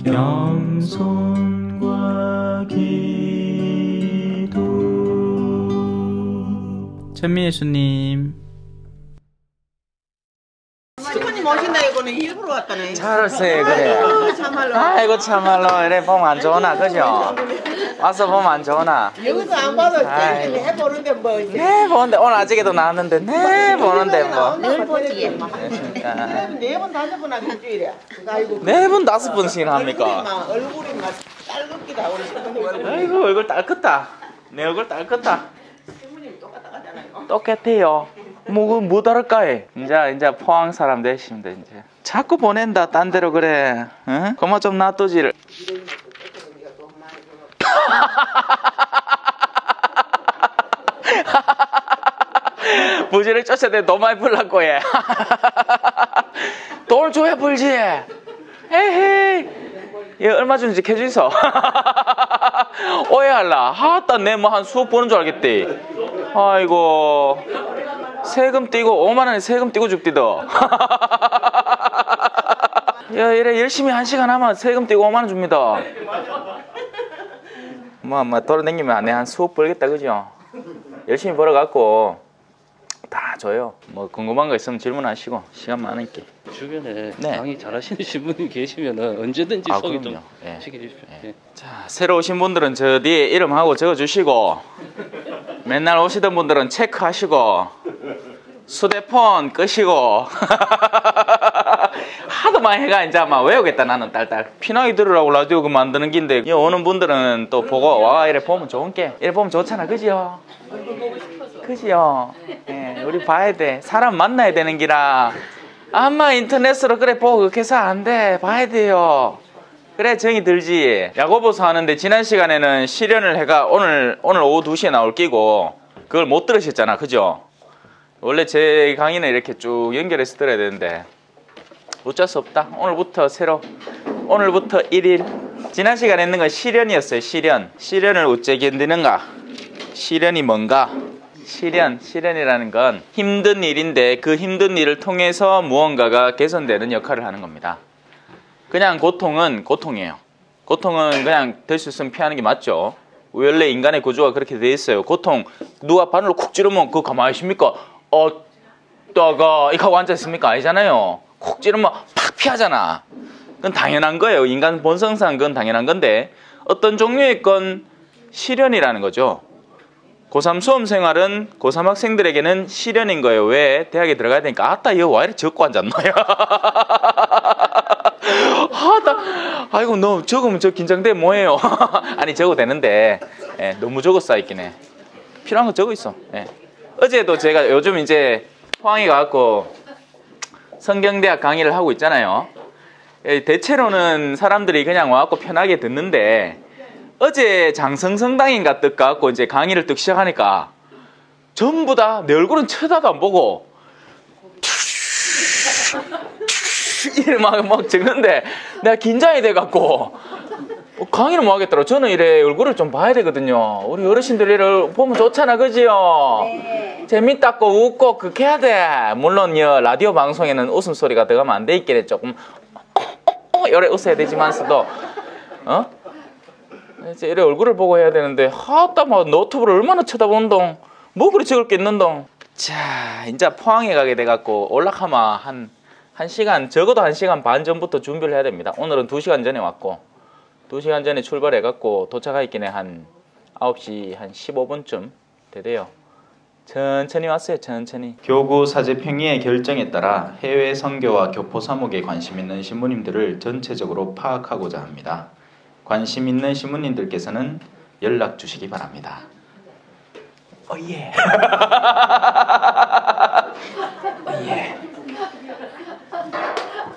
영손과 기도. 천미예수님. 시부님 오신다 이거는 일부러 왔다네. 잘했어요 그래. 아이고 참말로. 아이고 참말로 이래 보면 안 좋으나 그죠? 와서 보면 안 좋으나? 여기서 안 봐도 땡기는 해보는데 뭐. 네 보는데 오늘 아직에도 나왔는데 네 보는데 뭐. 늘 보지. 그러니까. 네번 다섯 번 한 일주일에. 아이고. 4번 5번씩이나 합니까? 얼굴이 막 딸긋기다 우리 시부님 얼굴. 아이고 얼굴 딸긋다. 내 얼굴 딸긋다. 시부님 똑같아가잖아요. 똑같아요. 뭐 다를까? 이제 포항 사람 되시면 돼 이제. 자꾸 보낸다 딴 데로 그래. 응? 그만 좀 놔두지를. 부지를 쫓아내 너 많이 불랐고 해. 돈을 줘야 불지. 에헤이. 얘 얼마 주는지 캐주이소. 오해할라. 하따 내 뭐 한 수억 버는 줄 알겠대. 아이고. 세금 떼고 5만원에 세금 떼고 줍디더. 야 이래 열심히 1시간 하면 세금 떼고 5만원 줍니다. 뭐 돌아다니면 내 한 수억 벌겠다 그죠? 열심히 벌어갖고 다 줘요. 뭐 궁금한 거 있으면 질문하시고 시간 많으니까. 주변에 네. 강의 잘하시는 분이 계시면 언제든지 소개 좀 예. 시켜주십시오. 예. 예. 자 새로 오신 분들은 저 뒤에 이름하고 적어주시고 맨날 오시던 분들은 체크하시고 휴대폰 끄시고 하도 많이 해가 이제 막 외우겠다 나는 딸딸. 피나이 들으라고 라디오 그 만드는 긴데 이 오는 분들은 또 보고 와 이래 보면 좋은 게 이래 보면 좋잖아 그지요? 그지요? 예, 우리 봐야 돼. 사람 만나야 되는 기라 아마 인터넷으로 그래 보고 그렇게 해서 안 돼. 봐야 돼요. 그래 정이 들지. 야고보서 하는데 지난 시간에는 실현을 해가 오늘 오후 2시에 나올 끼고 그걸 못 들으셨잖아 그죠? 원래 제 강의는 이렇게 쭉 연결해서 들어야 되는데 어쩔 수 없다. 오늘부터 1일. 지난 시간에 했는 건 실현이었어요. 실현을 어째 견디는가? 실현이 뭔가? 실현이라는 건 힘든 일인데 그 힘든 일을 통해서 무언가가 개선되는 역할을 하는 겁니다. 그냥 고통은 고통이에요. 고통은 그냥 될 수 있으면 피하는 게 맞죠. 원래 인간의 구조가 그렇게 돼 있어요. 고통 누가 바늘로 쿡 찌르면 그거 가만히 있습니까? 따가 이거 하고 앉아있습니까? 아니잖아요. 쿡 찌르면 팍 피하잖아. 그건 당연한 거예요. 인간 본성상 그건 당연한 건데 어떤 종류의 건 실현이라는 거죠. 고3 수험 생활은 고3 학생들에게는 실현인 거예요. 왜? 대학에 들어가야 되니까 아따 이거 와 이래 적고 앉았나요? 아이고 너 적으면 저 긴장돼 뭐해요? 아니 적어도 되는데 예, 너무 적어 쌓였긴 해. 필요한 거 적어 있어. 예. 어제도 제가 요즘 이제 포항에 가갖고 성경대학 강의를 하고 있잖아요. 예, 대체로는 사람들이 그냥 와갖고 편하게 듣는데 어제 장성성당인가 뜻 갖고 이제 강의를 뜩 시작하니까 전부 다 내 얼굴은 쳐다도 안 보고 이래 막 적는데 내가 긴장이 돼갖고 강의를 뭐 하겠더라. 저는 이래 얼굴을 좀 봐야 되거든요. 우리 어르신들 이래 보면 좋잖아 그지요? 네. 재밌다고 웃고 그렇게 해야 돼. 물론 라디오 방송에는 웃음소리가 들어가면 안 돼 있긴 조금 이래 웃어야 되지만서도 이제 이래 얼굴을 보고 해야 되는데 하다 막 노트북을 얼마나 쳐다본동 뭐 그리 적을 게 있는동. 자 이제 포항에 가게 돼갖고 올라가면 한 시간 적어도 1시간 반 전부터 준비를 해야 됩니다. 오늘은 2시간 전에 왔고 2시간 전에 출발해갖고 도착하기는 한 9시 한 15분쯤 되대요. 천천히 왔어요. 천천히. 교구 사제평의의 결정에 따라 해외 선교와 교포 사목에 관심 있는 신부님들을 전체적으로 파악하고자 합니다. 관심 있는 신부님들께서는 연락 주시기 바랍니다. 예. 예.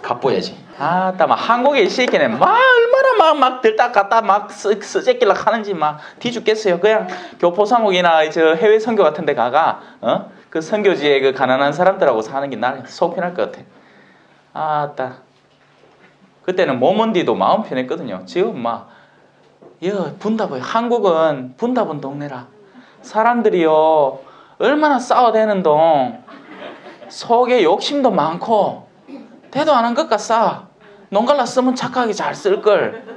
갚아야지. 아따 막 한국에 있으니까 막 얼마나 막 들다 갔다 막 쓰재끼려 하는지 막 뒤죽겠어요. 그냥 교포상국이나 저 해외 선교 같은 데 가가 그 선교지에 그 가난한 사람들하고 사는 게 날 속 편할 것 같아. 아따 그때는 모먼디도 마음 편했거든요. 지금 막 분답을 한국은 분답은 동네라. 사람들이요 얼마나 싸워대는 동 속에 욕심도 많고 대도 안 한 것 같아. 농갈라 쓰면 착하게 잘 쓸걸.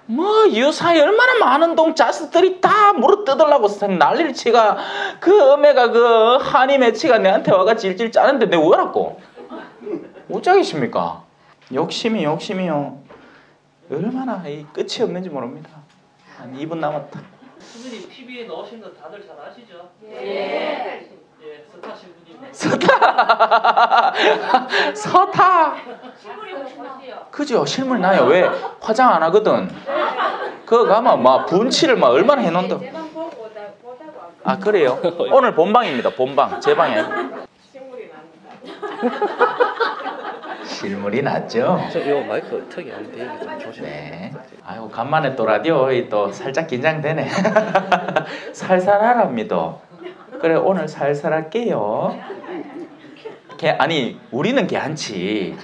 뭐 유사에 얼마나 많은 동자스들이 다 무릎 뜯으려고 난리를 치가 그 어메가 그 한이 매치가 내한테 와가 질질 짜는데 내가 왜라고? 어쩌겠습니까? 욕심이요. 얼마나 이 끝이 없는지 모릅니다. 한 2분 남았다. 신부님 TV에 나오신 거 다들 잘 아시죠? 예. 예, 스타 신부님. 서타. 그죠? 실물 나요. 왜? 화장 안 하거든. 그거 가면 막 분칠을 막 얼마나 해놓는다. 아 그래요? 오늘 본방입니다. 본방. 제 방에. 실물이 낫죠? 저 마이크 턱이 안 돼. 좀 조심해. 네. 아이고 간만에 또 라디오 또 살짝 긴장되네. 살살하랍니다. 그래 오늘 살살할게요. 아니 우리는 괜찮지.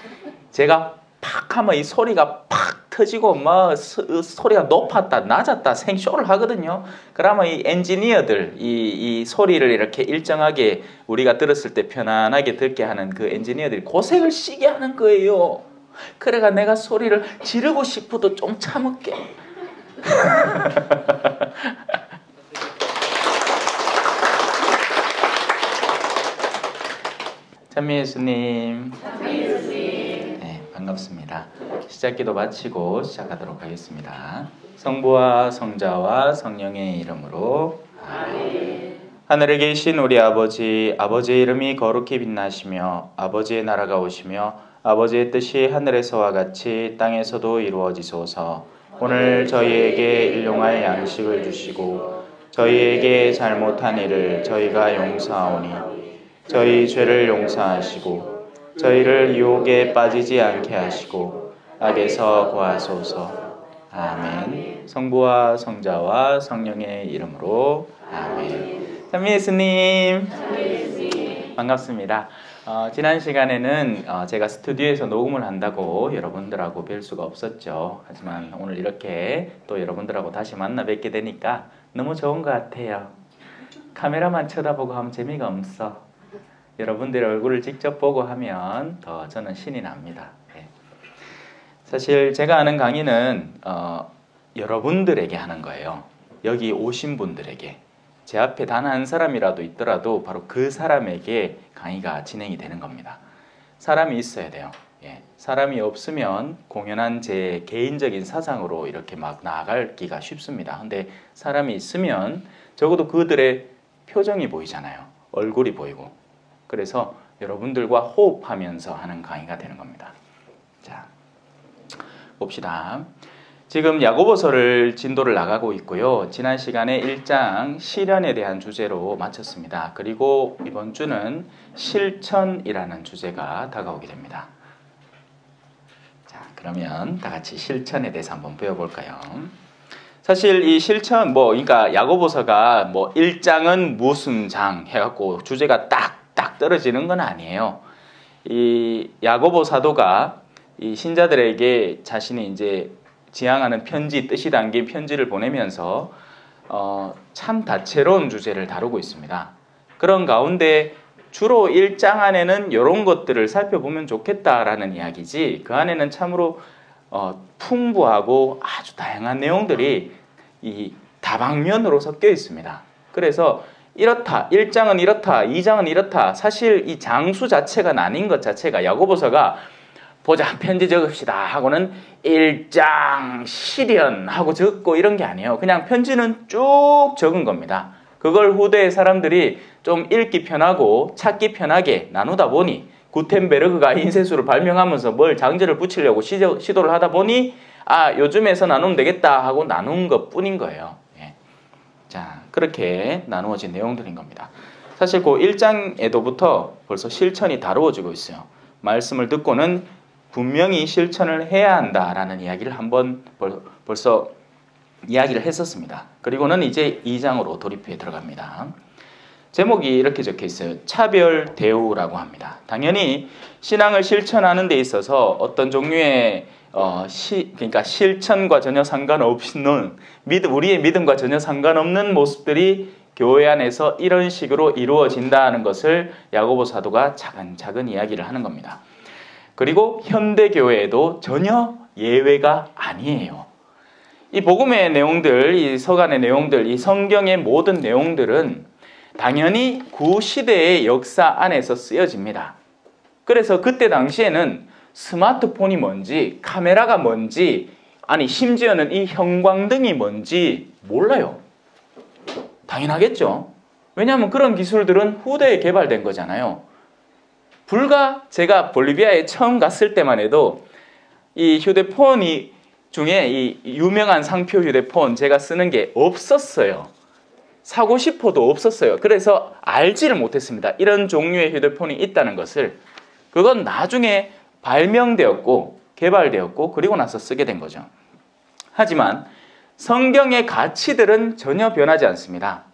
제가 팍 하면 이 소리가 팍 터지고 뭐 소리가 높았다 낮았다 생쇼를 하거든요. 그러면 이 엔지니어들 이 소리를 이렇게 일정하게 우리가 들었을 때 편안하게 듣게 하는 그 엔지니어들이 고생을 시게 하는 거예요. 그래가 내가 소리를 지르고 싶어도 좀 참을게. 찬미 예수님. 네, 반갑습니다. 시작기도 마치고 시작하도록 하겠습니다. 성부와 성자와 성령의 이름으로 아멘. 하늘에 계신 우리 아버지, 아버지의 이름이 거룩히 빛나시며 아버지의 나라가 오시며 아버지의 뜻이 하늘에서와 같이 땅에서도 이루어지소서. 오늘 저희에게 일용할 양식을 주시고 저희에게 잘못한 일을 저희가 용서하오니 저희 죄를 용서하시고 저희를 유혹에 빠지지 않게 하시고 악에서 구하소서. 아멘. 성부와 성자와 성령의 이름으로 아멘. 찬미 예수님. 반갑습니다. 지난 시간에는 제가 스튜디오에서 녹음을 한다고 여러분들하고 뵐 수가 없었죠. 하지만 오늘 이렇게 또 여러분들하고 다시 만나 뵙게 되니까 너무 좋은 것 같아요. 카메라만 쳐다보고 하면 재미가 없어. 여러분들의 얼굴을 직접 보고 하면 더 저는 신이 납니다. 네. 사실 제가 하는 강의는 여러분들에게 하는 거예요. 여기 오신 분들에게. 제 앞에 단 한 사람이라도 있더라도 바로 그 사람에게 강의가 진행이 되는 겁니다. 사람이 있어야 돼요. 예. 사람이 없으면 공연한 제 개인적인 사상으로 이렇게 막 나아가기가 쉽습니다. 근데 사람이 있으면 적어도 그들의 표정이 보이잖아요. 얼굴이 보이고. 그래서 여러분들과 호흡하면서 하는 강의가 되는 겁니다. 자, 봅시다. 지금 야고보서를 진도를 나가고 있고요. 지난 시간에 1장 시련에 대한 주제로 마쳤습니다. 그리고 이번 주는 실천이라는 주제가 다가오게 됩니다. 자, 그러면 다 같이 실천에 대해서 한번 배워볼까요? 사실 이 실천, 그러니까 야고보서가 1장은 무슨 장 해갖고 주제가 딱 떨어지는 건 아니에요. 이 야고보 사도가 이 신자들에게 자신이 이제 지향하는 편지, 뜻이 담긴 편지를 보내면서 참 다채로운 주제를 다루고 있습니다. 그런 가운데 주로 1장 안에는 이런 것들을 살펴보면 좋겠다라는 이야기지, 그 안에는 참으로 풍부하고 아주 다양한 내용들이 이 다방면으로 섞여 있습니다. 그래서 이렇다, 1장은 이렇다, 2장은 이렇다. 사실 이 장수 자체가 나뉜 것 자체가 야고보서가 보자 편지 적읍시다 하고는 1장 시련 하고 적고 이런 게 아니에요. 그냥 편지는 쭉 적은 겁니다. 그걸 후대의 사람들이 좀 읽기 편하고 찾기 편하게 나누다 보니 구텐베르그가 인쇄술을 발명하면서 뭘 장제를 붙이려고 시도를 하다 보니 요즘에서 나누면 되겠다 하고 나눈 것 뿐인 거예요. 자, 그렇게 나누어진 내용들인 겁니다. 사실 그 1장에도부터 벌써 실천이 다루어지고 있어요. 말씀을 듣고는 분명히 실천을 해야 한다라는 이야기를 한번 벌써 이야기를 했었습니다. 그리고는 이제 2장으로 돌입해 들어갑니다. 제목이 이렇게 적혀 있어요. 차별 대우라고 합니다. 당연히 신앙을 실천하는 데 있어서 어떤 종류의 그러니까 실천과 전혀 상관없는 우리의 믿음과 전혀 상관없는 모습들이 교회 안에서 이런 식으로 이루어진다는 것을 야고보 사도가 차근차근 이야기를 하는 겁니다. 그리고 현대교회에도 전혀 예외가 아니에요. 이 복음의 내용들, 이 서간의 내용들, 이 성경의 모든 내용들은 당연히 구시대의 역사 안에서 쓰여집니다. 그래서 그때 당시에는 스마트폰이 뭔지, 카메라가 뭔지, 아니 심지어는 이 형광등이 뭔지 몰라요. 당연하겠죠. 왜냐하면 그런 기술들은 후대에 개발된 거잖아요. 불과 제가 볼리비아에 처음 갔을 때만 해도 이 휴대폰이 중에 이 유명한 상표 휴대폰 제가 쓰는 게 없었어요. 사고 싶어도 없었어요. 그래서 알지를 못했습니다. 이런 종류의 휴대폰이 있다는 것을. 그건 나중에 발명되었고 개발되었고 그리고 나서 쓰게 된 거죠. 하지만 성경의 가치들은 전혀 변하지 않습니다.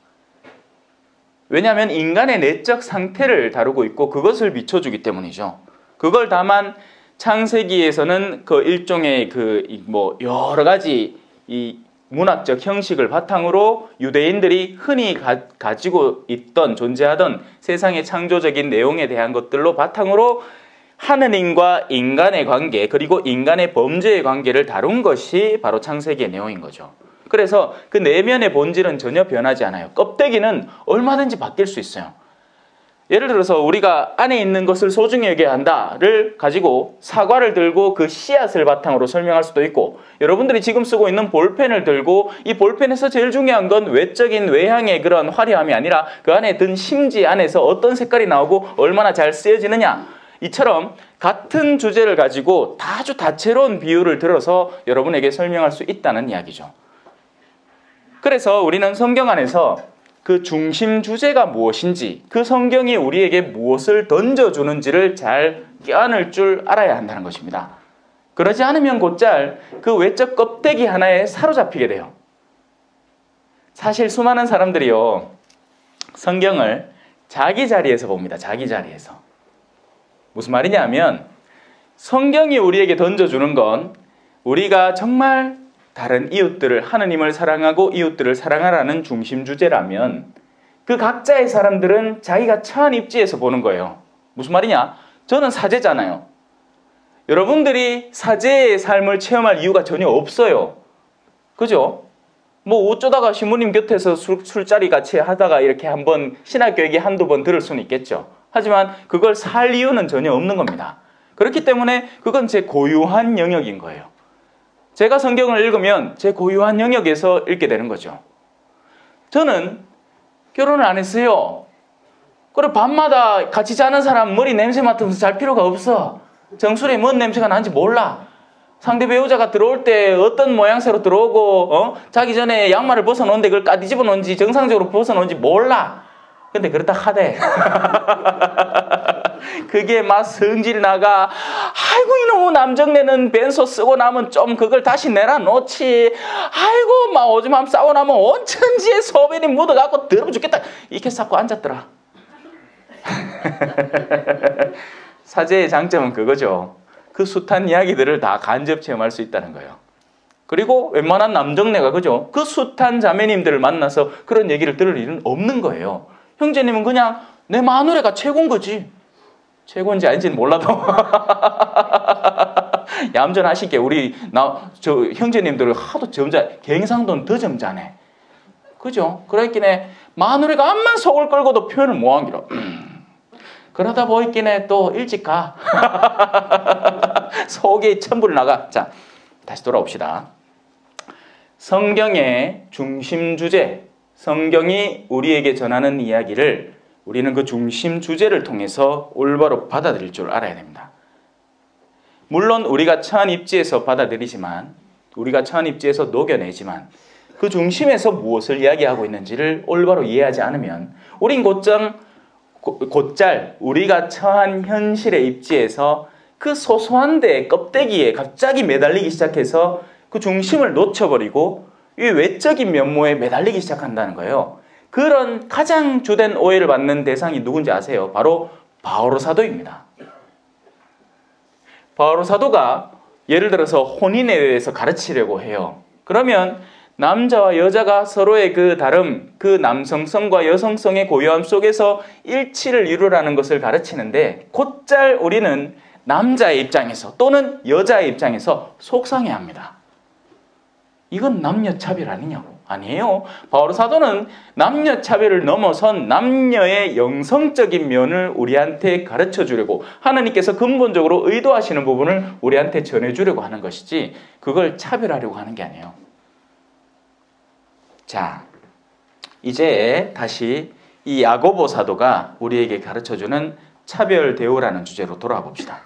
왜냐하면 인간의 내적 상태를 다루고 있고 그것을 비춰주기 때문이죠. 그걸 다만 창세기에서는 그 일종의 여러 가지 이 문학적 형식을 바탕으로 유대인들이 흔히 가지고 있던 존재하던 세상의 창조적인 내용에 대한 것들로 바탕으로 하느님과 인간의 관계 그리고 인간의 범죄의 관계를 다룬 것이 바로 창세기의 내용인 거죠. 그래서 그 내면의 본질은 전혀 변하지 않아요. 껍데기는 얼마든지 바뀔 수 있어요. 예를 들어서 우리가 안에 있는 것을 소중히 여겨야 한다를 가지고 사과를 들고 그 씨앗을 바탕으로 설명할 수도 있고, 여러분들이 지금 쓰고 있는 볼펜을 들고 이 볼펜에서 제일 중요한 건 외적인 외향의 그런 화려함이 아니라 그 안에 든 심지 안에서 어떤 색깔이 나오고 얼마나 잘 쓰여지느냐, 이처럼 같은 주제를 가지고 아주 다채로운 비유를 들어서 여러분에게 설명할 수 있다는 이야기죠. 그래서 우리는 성경 안에서 그 중심 주제가 무엇인지, 그 성경이 우리에게 무엇을 던져주는지를 잘 껴안을 줄 알아야 한다는 것입니다. 그러지 않으면 곧잘 그 외적 껍데기 하나에 사로잡히게 돼요. 사실 수많은 사람들이요, 성경을 자기 자리에서 봅니다. 자기 자리에서. 무슨 말이냐면 성경이 우리에게 던져주는 건 우리가 정말 다른 이웃들을, 하느님을 사랑하고 이웃들을 사랑하라는 중심 주제라면 그 각자의 사람들은 자기가 처한 입지에서 보는 거예요. 무슨 말이냐? 저는 사제잖아요. 여러분들이 사제의 삶을 체험할 이유가 전혀 없어요. 그죠? 뭐 어쩌다가 신부님 곁에서 술자리 같이 하다가 이렇게 한번 신학교 얘기 한두 번 들을 수는 있겠죠. 하지만 그걸 살 이유는 전혀 없는 겁니다. 그렇기 때문에 그건 제 고유한 영역인 거예요. 제가 성경을 읽으면 제 고유한 영역에서 읽게 되는 거죠. 저는 결혼을 안 했어요. 그리고 밤마다 같이 자는 사람 머리 냄새 맡으면서 잘 필요가 없어. 정수리에 뭔 냄새가 나는지 몰라. 상대 배우자가 들어올 때 어떤 모양새로 들어오고 자기 전에 양말을 벗어놓은데 그걸 까디 집어놓은지 정상적으로 벗어놓은지 몰라. 근데 그렇다 하대. 그게 막 성질 나가. 아이고 이놈의 남정네는 벤소 쓰고 나면 좀 그걸 다시 내놔 놓지. 아이고 막 오줌 한번 싸고 나면 온천지에 소변이 묻어갖고 더러워 죽겠다. 이렇게 쌓고 앉았더라. 사제의 장점은 그거죠. 그 숱한 이야기들을 다 간접 체험할 수 있다는 거예요. 그리고 웬만한 남정네가 그죠? 그 숱한 자매님들을 만나서 그런 얘기를 들을 일은 없는 거예요. 형제님은 그냥 내 마누라가 최고인 거지. 최고인지 아닌지는 몰라도 얌전하시게 저 형제님들을 하도 갱상도는 더 점잖해. 그죠? 그랬기에 마누라가 암만 속을 끌고도 표현을 못한 기로. 그러다 보이기에 또 일찍 가. 속에 천불 나가. 자, 다시 돌아옵시다. 성경의 중심 주제, 성경이 우리에게 전하는 이야기를 우리는 그 중심 주제를 통해서 올바로 받아들일 줄 알아야 됩니다. 물론 우리가 처한 입지에서 받아들이지만, 우리가 처한 입지에서 녹여내지만 그 중심에서 무엇을 이야기하고 있는지를 올바로 이해하지 않으면 우린 곧잘 우리가 처한 현실의 입지에서 그 소소한 데 껍데기에 갑자기 매달리기 시작해서 그 중심을 놓쳐버리고 이 외적인 면모에 매달리기 시작한다는 거예요. 그런 가장 주된 오해를 받는 대상이 누군지 아세요? 바로 바오로 사도입니다. 바오로 사도가 예를 들어서 혼인에 대해서 가르치려고 해요. 그러면 남자와 여자가 서로의 그 다름, 그 남성성과 여성성의 고유함 속에서 일치를 이루라는 것을 가르치는데 곧잘 우리는 남자의 입장에서 또는 여자의 입장에서 속상해합니다. 이건 남녀차별 아니냐고. 아니에요. 바오로 사도는 남녀차별을 넘어선 남녀의 영성적인 면을 우리한테 가르쳐 주려고, 하나님께서 근본적으로 의도하시는 부분을 우리한테 전해주려고 하는 것이지 그걸 차별하려고 하는 게 아니에요. 자, 이제 다시 이 야고보 사도가 우리에게 가르쳐주는 차별 대우라는 주제로 돌아와 봅시다.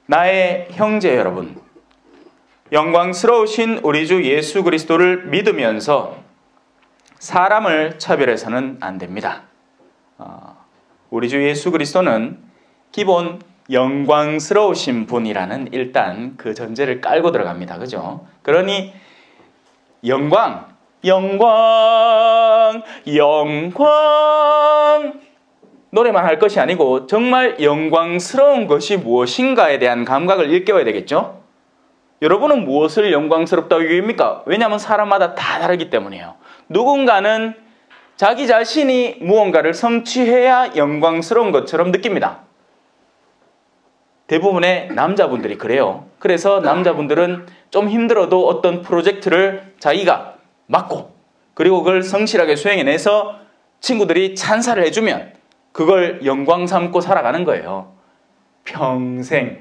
나의 형제 여러분, 영광스러우신 우리 주 예수 그리스도를 믿으면서 사람을 차별해서는 안 됩니다. 우리 주 예수 그리스도는 기본 영광스러우신 분이라는 일단 그 전제를 깔고 들어갑니다. 그죠? 그러니 영광, 영광, 영광 노래만 할 것이 아니고 정말 영광스러운 것이 무엇인가에 대한 감각을 일깨워야 되겠죠? 여러분은 무엇을 영광스럽다고 여깁니까? 왜냐하면 사람마다 다 다르기 때문이에요. 누군가는 자기 자신이 무언가를 성취해야 영광스러운 것처럼 느낍니다. 대부분의 남자분들이 그래요. 그래서 남자분들은 좀 힘들어도 어떤 프로젝트를 자기가 맡고 그리고 그걸 성실하게 수행해내서 친구들이 찬사를 해주면 그걸 영광 삼고 살아가는 거예요. 평생.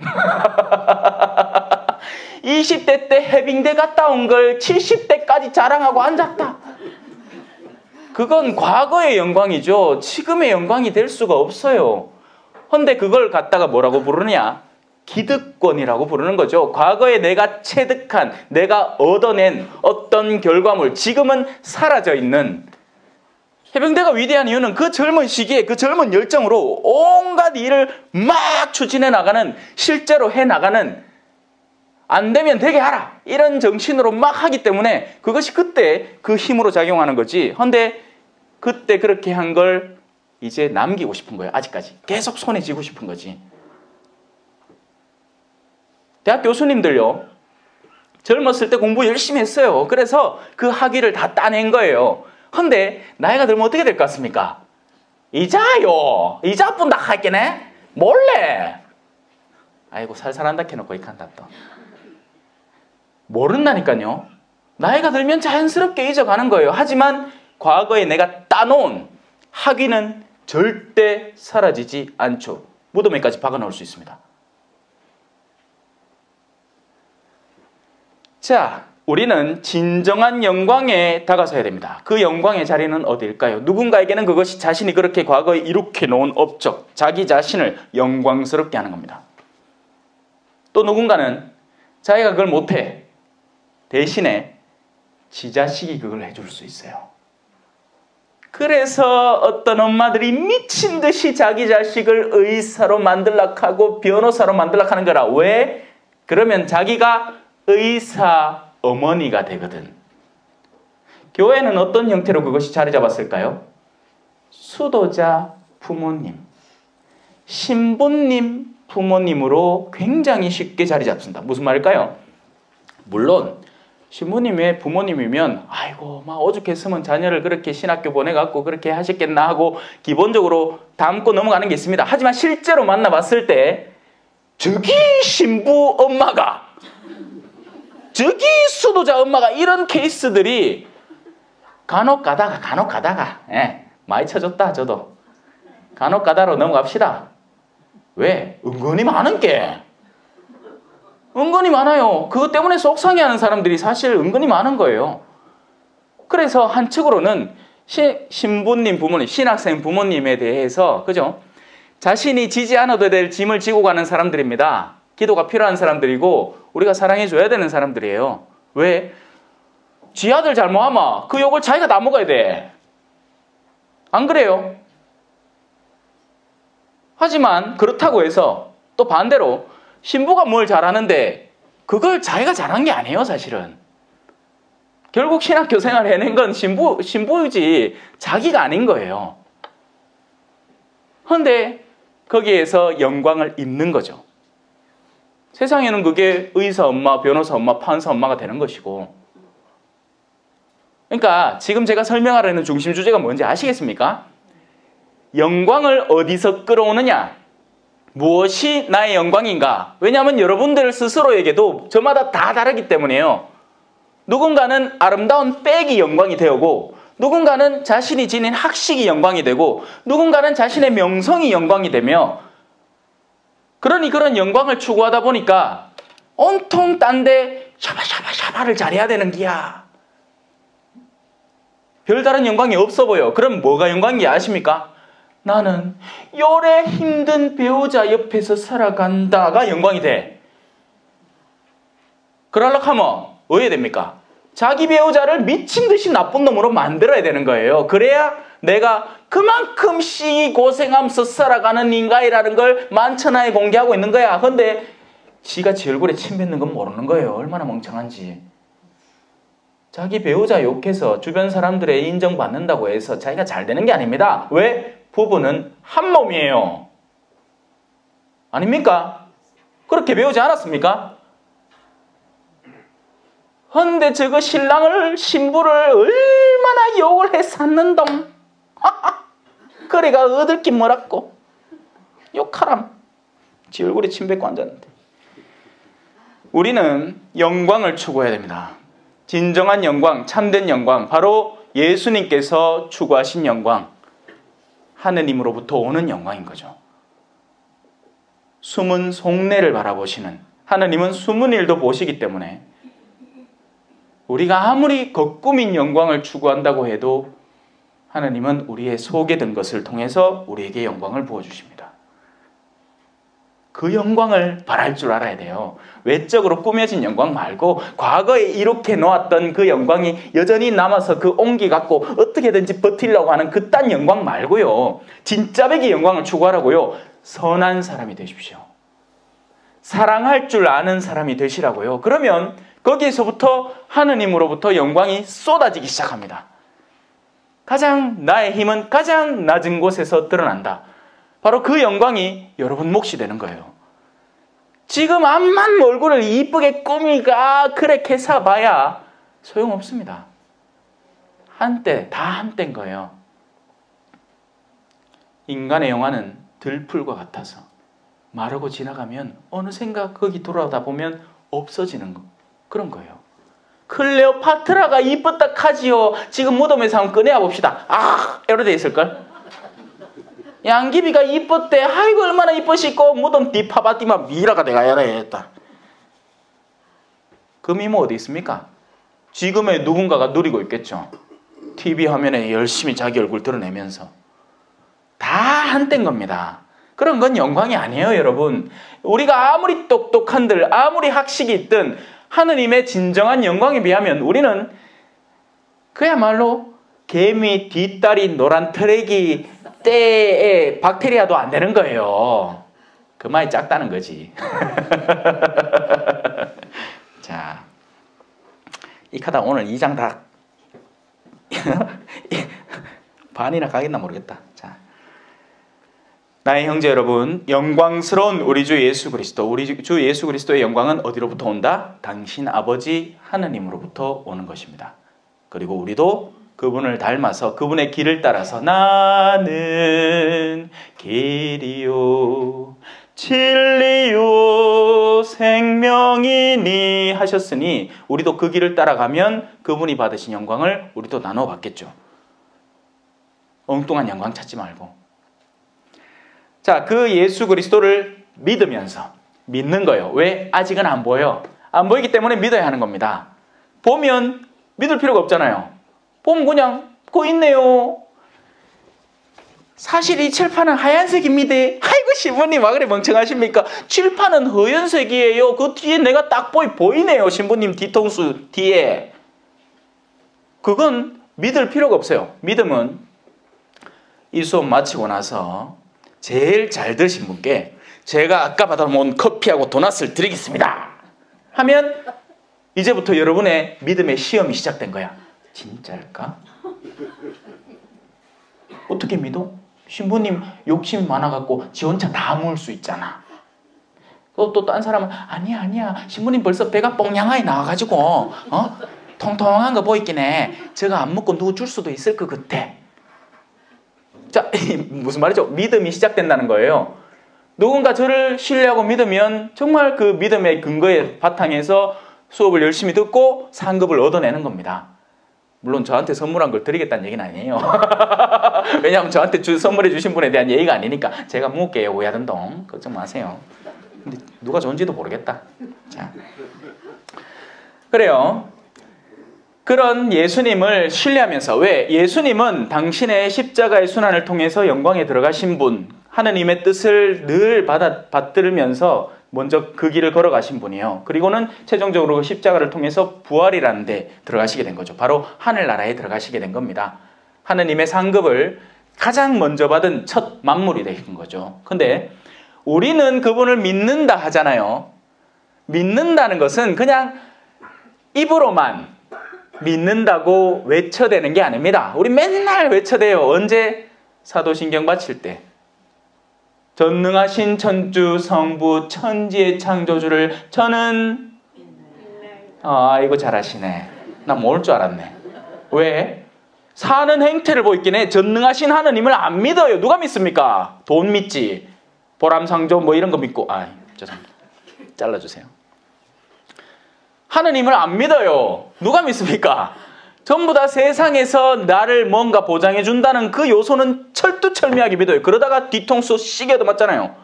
20대 때 해빙대 갔다 온 걸 70대까지 자랑하고 앉았다. 그건 과거의 영광이죠. 지금의 영광이 될 수가 없어요. 근데 그걸 갖다가 뭐라고 부르느냐? 기득권이라고 부르는 거죠. 과거에 내가 체득한, 내가 얻어낸 어떤 결과물, 지금은 사라져 있는. 해병대가 위대한 이유는 그 젊은 시기에 그 젊은 열정으로 온갖 일을 막 추진해 나가는, 실제로 해 나가는, 안 되면 되게 하라, 이런 정신으로 막 하기 때문에 그것이 그때 그 힘으로 작용하는 거지. 근데 그때 그렇게 한 걸 이제 남기고 싶은 거예요. 아직까지 계속 손에 쥐고 싶은 거지. 대학 교수님들요, 젊었을 때 공부 열심히 했어요. 그래서 그 학위를 다 따낸 거예요. 근데 나이가 들면 어떻게 될 것 같습니까? 이자요, 이자뿐 다 할게네, 몰래. 아이고 살살한다 해놓고 이칸다 또. 모른다니까요. 나이가 들면 자연스럽게 잊어가는 거예요. 하지만 과거에 내가 따놓은 학위는 절대 사라지지 않죠. 무덤에까지 박아놓을 수 있습니다. 자, 우리는 진정한 영광에 다가서야 됩니다. 그 영광의 자리는 어디일까요? 누군가에게는 그것이 자신이 그렇게 과거에 이룩해 놓은 업적, 자기 자신을 영광스럽게 하는 겁니다. 또 누군가는 자기가 그걸 못해. 대신에 지 자식이 그걸 해줄 수 있어요. 그래서 어떤 엄마들이 미친 듯이 자기 자식을 의사로 만들려고 하고 변호사로 만들려고 하는 거라. 왜? 그러면 자기가 의사 어머니가 되거든. 교회는 어떤 형태로 그것이 자리 잡았을까요? 수도자 부모님, 신부님 부모님으로 굉장히 쉽게 자리 잡습니다. 무슨 말일까요? 물론 신부님의 부모님이면 아이고 막 오죽했으면 자녀를 그렇게 신학교 보내갖고 그렇게 하셨겠나 하고 기본적으로 담고 넘어가는 게 있습니다. 하지만 실제로 만나봤을 때 저기 신부 엄마가, 저기 수도자 엄마가, 이런 케이스들이 간혹 가다가 많이 쳐줬다. 저도 간혹 가다로 넘어갑시다. 왜? 은근히 많은 게, 은근히 많아요. 그것 때문에 속상해하는 사람들이 사실 은근히 많은 거예요. 그래서 한측으로는 신부님 부모님, 신학생 부모님에 대해서, 그죠? 자신이 지지 않아도 될 짐을 지고 가는 사람들입니다. 기도가 필요한 사람들이고 우리가 사랑해줘야 되는 사람들이에요. 왜? 지 아들 잘못하면 그 욕을 자기가 다 먹어야 돼. 안 그래요? 하지만 그렇다고 해서 또 반대로 신부가 뭘 잘하는데 그걸 자기가 잘한 게 아니에요. 사실은 결국 신학교 생활을 해낸 건 신부이지 자기가 아닌 거예요. 그런데 거기에서 영광을 입는 거죠. 세상에는 그게 의사 엄마, 변호사 엄마, 판사 엄마가 되는 것이고. 그러니까 지금 제가 설명하려는 중심 주제가 뭔지 아시겠습니까? 영광을 어디서 끌어오느냐? 무엇이 나의 영광인가? 왜냐하면 여러분들 스스로에게도 저마다 다 다르기 때문에요. 누군가는 아름다운 백이 영광이 되고, 누군가는 자신이 지닌 학식이 영광이 되고, 누군가는 자신의 명성이 영광이 되며, 그러니 그런 영광을 추구하다 보니까 온통 딴데 샤바샤바샤바를 잘해야 되는 기야. 별다른 영광이 없어 보여. 그럼 뭐가 영광인지 아십니까? 나는 요래 힘든 배우자 옆에서 살아간다가 영광이 돼. 그러려고 하면 어떻게 됩니까? 자기 배우자를 미친 듯이 나쁜 놈으로 만들어야 되는 거예요. 그래야 내가 그만큼 씨 고생하면서 살아가는 인간이라는 걸 만천하에 공개하고 있는 거야. 근데 지가 지 얼굴에 침 뱉는 건 모르는 거예요. 얼마나 멍청한지. 자기 배우자 욕해서 주변 사람들의 인정받는다고 해서 자기가 잘 되는 게 아닙니다. 왜? 부부는 한 몸이에요. 아닙니까? 그렇게 배우지 않았습니까? 근데 저거 신부를 얼마나 욕을 해 샀는 놈. 그래가 얻을기 뭐랍고. 욕하람. 지 얼굴에 침 뱉고 앉았는데. 우리는 영광을 추구해야 됩니다. 진정한 영광, 참된 영광, 바로 예수님께서 추구하신 영광, 하느님으로부터 오는 영광인 거죠. 숨은 속내를 바라보시는, 하느님은 숨은 일도 보시기 때문에 우리가 아무리 겉꾸민 영광을 추구한다고 해도 하느님은 우리의 속에 든 것을 통해서 우리에게 영광을 부어주십니다. 그 영광을 바랄 줄 알아야 돼요. 외적으로 꾸며진 영광 말고 과거에 이렇게 놓았던 그 영광이 여전히 남아서 그 온기 갖고 어떻게든지 버티려고 하는 그딴 영광 말고요. 진짜 백의 영광을 추구하라고요. 선한 사람이 되십시오. 사랑할 줄 아는 사람이 되시라고요. 그러면 거기에서부터 하느님으로부터 영광이 쏟아지기 시작합니다. 가장 나의 힘은 가장 낮은 곳에서 드러난다. 바로 그 영광이 여러분 몫이 되는 거예요. 지금 암만 얼굴을 이쁘게 꾸미가 그래 캐사 봐야 소용없습니다. 한때, 다 한때인 거예요. 인간의 영화는 들풀과 같아서 마르고 지나가면 어느샌가 거기 돌아오다 보면 없어지는 거. 그런 거예요. 클레오파트라가 이뻤다 카지요. 지금 무덤에서 한번 꺼내야 봅시다. 아, 이러돼 있을걸? 양귀비가 이뻤대. 아이고 얼마나 이쁘시고 무덤 뒤 파바띠만 미라가 내가 해야 했다. 그 미모 어디 있습니까? 지금의 누군가가 누리고 있겠죠. TV 화면에 열심히 자기 얼굴 드러내면서. 다 한때인 겁니다. 그런 건 영광이 아니에요, 여러분. 우리가 아무리 똑똑한들, 아무리 학식이 있든 하느님의 진정한 영광에 비하면 우리는 그야말로 개미 뒷다리 노란 트레기 때에 박테리아도 안 되는 거예요. 그 말이 작다는 거지. 자, 이 카다 오늘 2장 다 반이나 가겠나 모르겠다. 자, 나의 형제 여러분, 영광스러운 우리 주 예수 그리스도, 우리 주 예수 그리스도의 영광은 어디로부터 온다? 당신 아버지 하느님으로부터 오는 것입니다. 그리고 우리도 그분을 닮아서 그분의 길을 따라서 나는 길이요 진리요 생명이니 하셨으니 우리도 그 길을 따라가면 그분이 받으신 영광을 우리도 나눠 받겠죠. 엉뚱한 영광 찾지 말고. 자, 그 예수 그리스도를 믿으면서 믿는 거예요. 왜? 아직은 안 보여. 안 보이기 때문에 믿어야 하는 겁니다. 보면 믿을 필요가 없잖아요. 보면 그냥 그거 있네요. 사실 이 칠판은 하얀색입니다. 아이고 신부님 와 그래 멍청하십니까? 칠판은 허연색이에요. 그 뒤에 내가 딱 보이네요. 신부님 뒤통수 뒤에. 그건 믿을 필요가 없어요. 믿음은 이 수업 마치고 나서 제일 잘 드신 분께 제가 아까 받아온 커피하고 도넛을 드리겠습니다 하면 이제부터 여러분의 믿음의 시험이 시작된 거야. 진짜일까? 어떻게 믿어? 신부님 욕심이 많아갖고 지 혼자 다 먹을 수 있잖아. 또 딴 사람은 아니야 신부님 벌써 배가 뽕냥하게 나와가지고 통통한 거 보이긴 해. 제가 안 먹고 누구 줄 수도 있을 것 같아. 자, 무슨 말이죠? 믿음이 시작된다는 거예요. 누군가 저를 신뢰하고 믿으면 정말 그 믿음의 근거에 바탕에서 수업을 열심히 듣고 상급을 얻어내는 겁니다. 물론 저한테 선물한 걸 드리겠다는 얘기는 아니에요. 왜냐하면 저한테 선물해 주신 분에 대한 예의가 아니니까 제가 묵게요. 오야든 동. 걱정 마세요. 근데 누가 좋은지도 모르겠다. 자, 그래요. 그런 예수님을 신뢰하면서, 왜? 예수님은 당신의 십자가의 순환을 통해서 영광에 들어가신 분, 하느님의 뜻을 늘 받들면서 먼저 그 길을 걸어가신 분이에요. 그리고는 최종적으로 십자가를 통해서 부활이라는 데 들어가시게 된 거죠. 바로 하늘나라에 들어가시게 된 겁니다. 하느님의 상급을 가장 먼저 받은 첫 만물이 되신 거죠. 근데 우리는 그분을 믿는다 하잖아요. 믿는다는 것은 그냥 입으로만 믿는다고 외쳐대는 게 아닙니다. 우리 맨날 외쳐대요. 언제? 사도신경 바칠 때. 전능하신 천주 성부 천지의 창조주를 저는 이거 잘하시네. 나 모를 줄 알았네. 왜? 사는 행태를 보이기에 전능하신 하느님을 안 믿어요. 누가 믿습니까? 돈 믿지. 보람상조 뭐 이런 거 믿고. 죄송합니다. 잘라주세요. 하느님을 안 믿어요. 누가 믿습니까? 전부 다 세상에서 나를 뭔가 보장해 준다는 그 요소는 철두철미하게 믿어요. 그러다가 뒤통수 시계도 맞잖아요.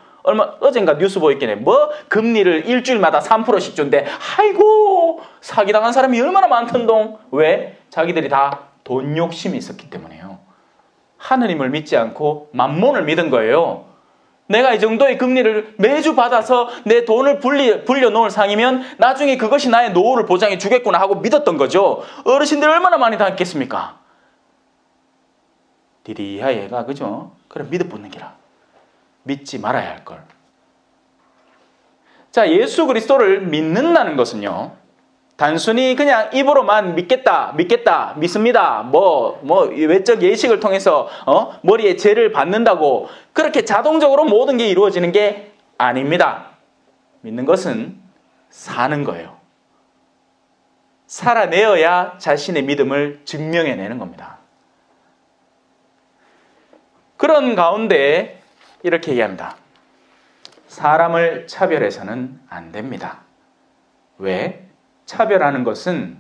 어젠가 뉴스 보였겠네. 금리를 일주일마다 3%씩 준대. 아이고, 사기당한 사람이 얼마나 많던동. 왜? 자기들이 다 돈 욕심이 있었기 때문에요. 하느님을 믿지 않고 만몬을 믿은 거예요. 내가 이 정도의 금리를 매주 받아서 내 돈을 불려놓을 상이면 나중에 그것이 나의 노후를 보장해 주겠구나 하고 믿었던 거죠. 어르신들 얼마나 많이 당했겠습니까? 디디야 얘가, 그죠? 그래, 믿어붙는 기라. 믿지 말아야 할 걸. 자, 예수 그리스도를 믿는다는 것은요, 단순히 그냥 입으로만 믿겠다, 믿습니다. 외적 예식을 통해서 머리에 죄를 받는다고 그렇게 자동적으로 모든 게 이루어지는 게 아닙니다. 믿는 것은 사는 거예요. 살아내어야 자신의 믿음을 증명해내는 겁니다. 그런 가운데 이렇게 얘기합니다. 사람을 차별해서는 안 됩니다. 왜? 차별하는 것은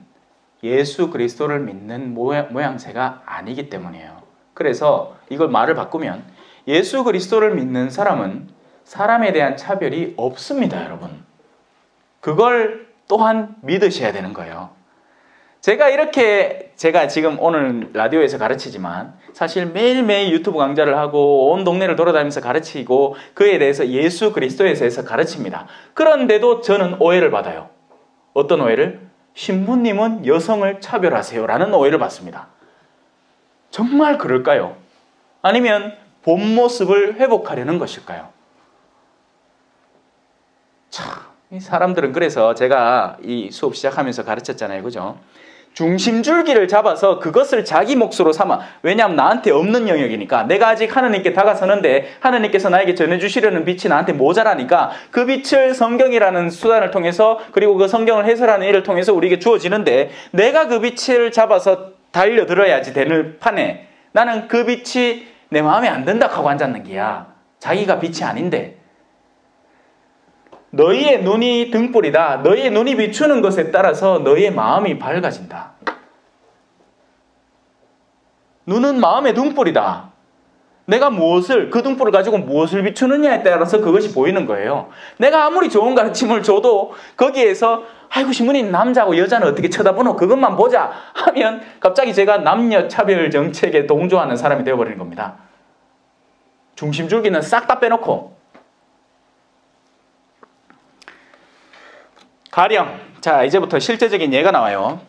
예수 그리스도를 믿는 모양새가 아니기 때문이에요. 그래서 이걸 말을 바꾸면 예수 그리스도를 믿는 사람은 사람에 대한 차별이 없습니다, 여러분. 그걸 또한 믿으셔야 되는 거예요. 제가 지금 오늘 라디오에서 가르치지만 사실 매일매일 유튜브 강좌를 하고 온 동네를 돌아다니면서 가르치고 그에 대해서 예수 그리스도에 대해서 가르칩니다. 그런데도 저는 오해를 받아요. 어떤 오해를? 신부님은 여성을 차별하세요라는 오해를 받습니다. 정말 그럴까요? 아니면 본 모습을 회복하려는 것일까요? 참, 이 사람들은 그래서 제가 이 수업 시작하면서 가르쳤잖아요. 그죠? 중심줄기를 잡아서 그것을 자기 몫으로 삼아. 왜냐하면 나한테 없는 영역이니까. 내가 아직 하느님께 다가서는데 하느님께서 나에게 전해주시려는 빛이 나한테 모자라니까 그 빛을 성경이라는 수단을 통해서, 그리고 그 성경을 해설하는 일을 통해서 우리에게 주어지는데, 내가 그 빛을 잡아서 달려들어야지 되는 판에 나는 그 빛이 내 마음에 안 든다 하고 앉았는 게야. 자기가 빛이 아닌데. 너희의 눈이 등불이다. 너희의 눈이 비추는 것에 따라서 너희의 마음이 밝아진다. 눈은 마음의 등불이다. 내가 그 등불을 가지고 무엇을 비추느냐에 따라서 그것이 보이는 거예요. 내가 아무리 좋은 가르침을 줘도 거기에서 아이고 신부님 남자하고 여자는 어떻게 쳐다보노? 그것만 보자 하면 갑자기 제가 남녀 차별 정책에 동조하는 사람이 되어버리는 겁니다. 중심줄기는 싹 다 빼놓고. 가령, 자, 이제부터 실제적인 예가 나와요.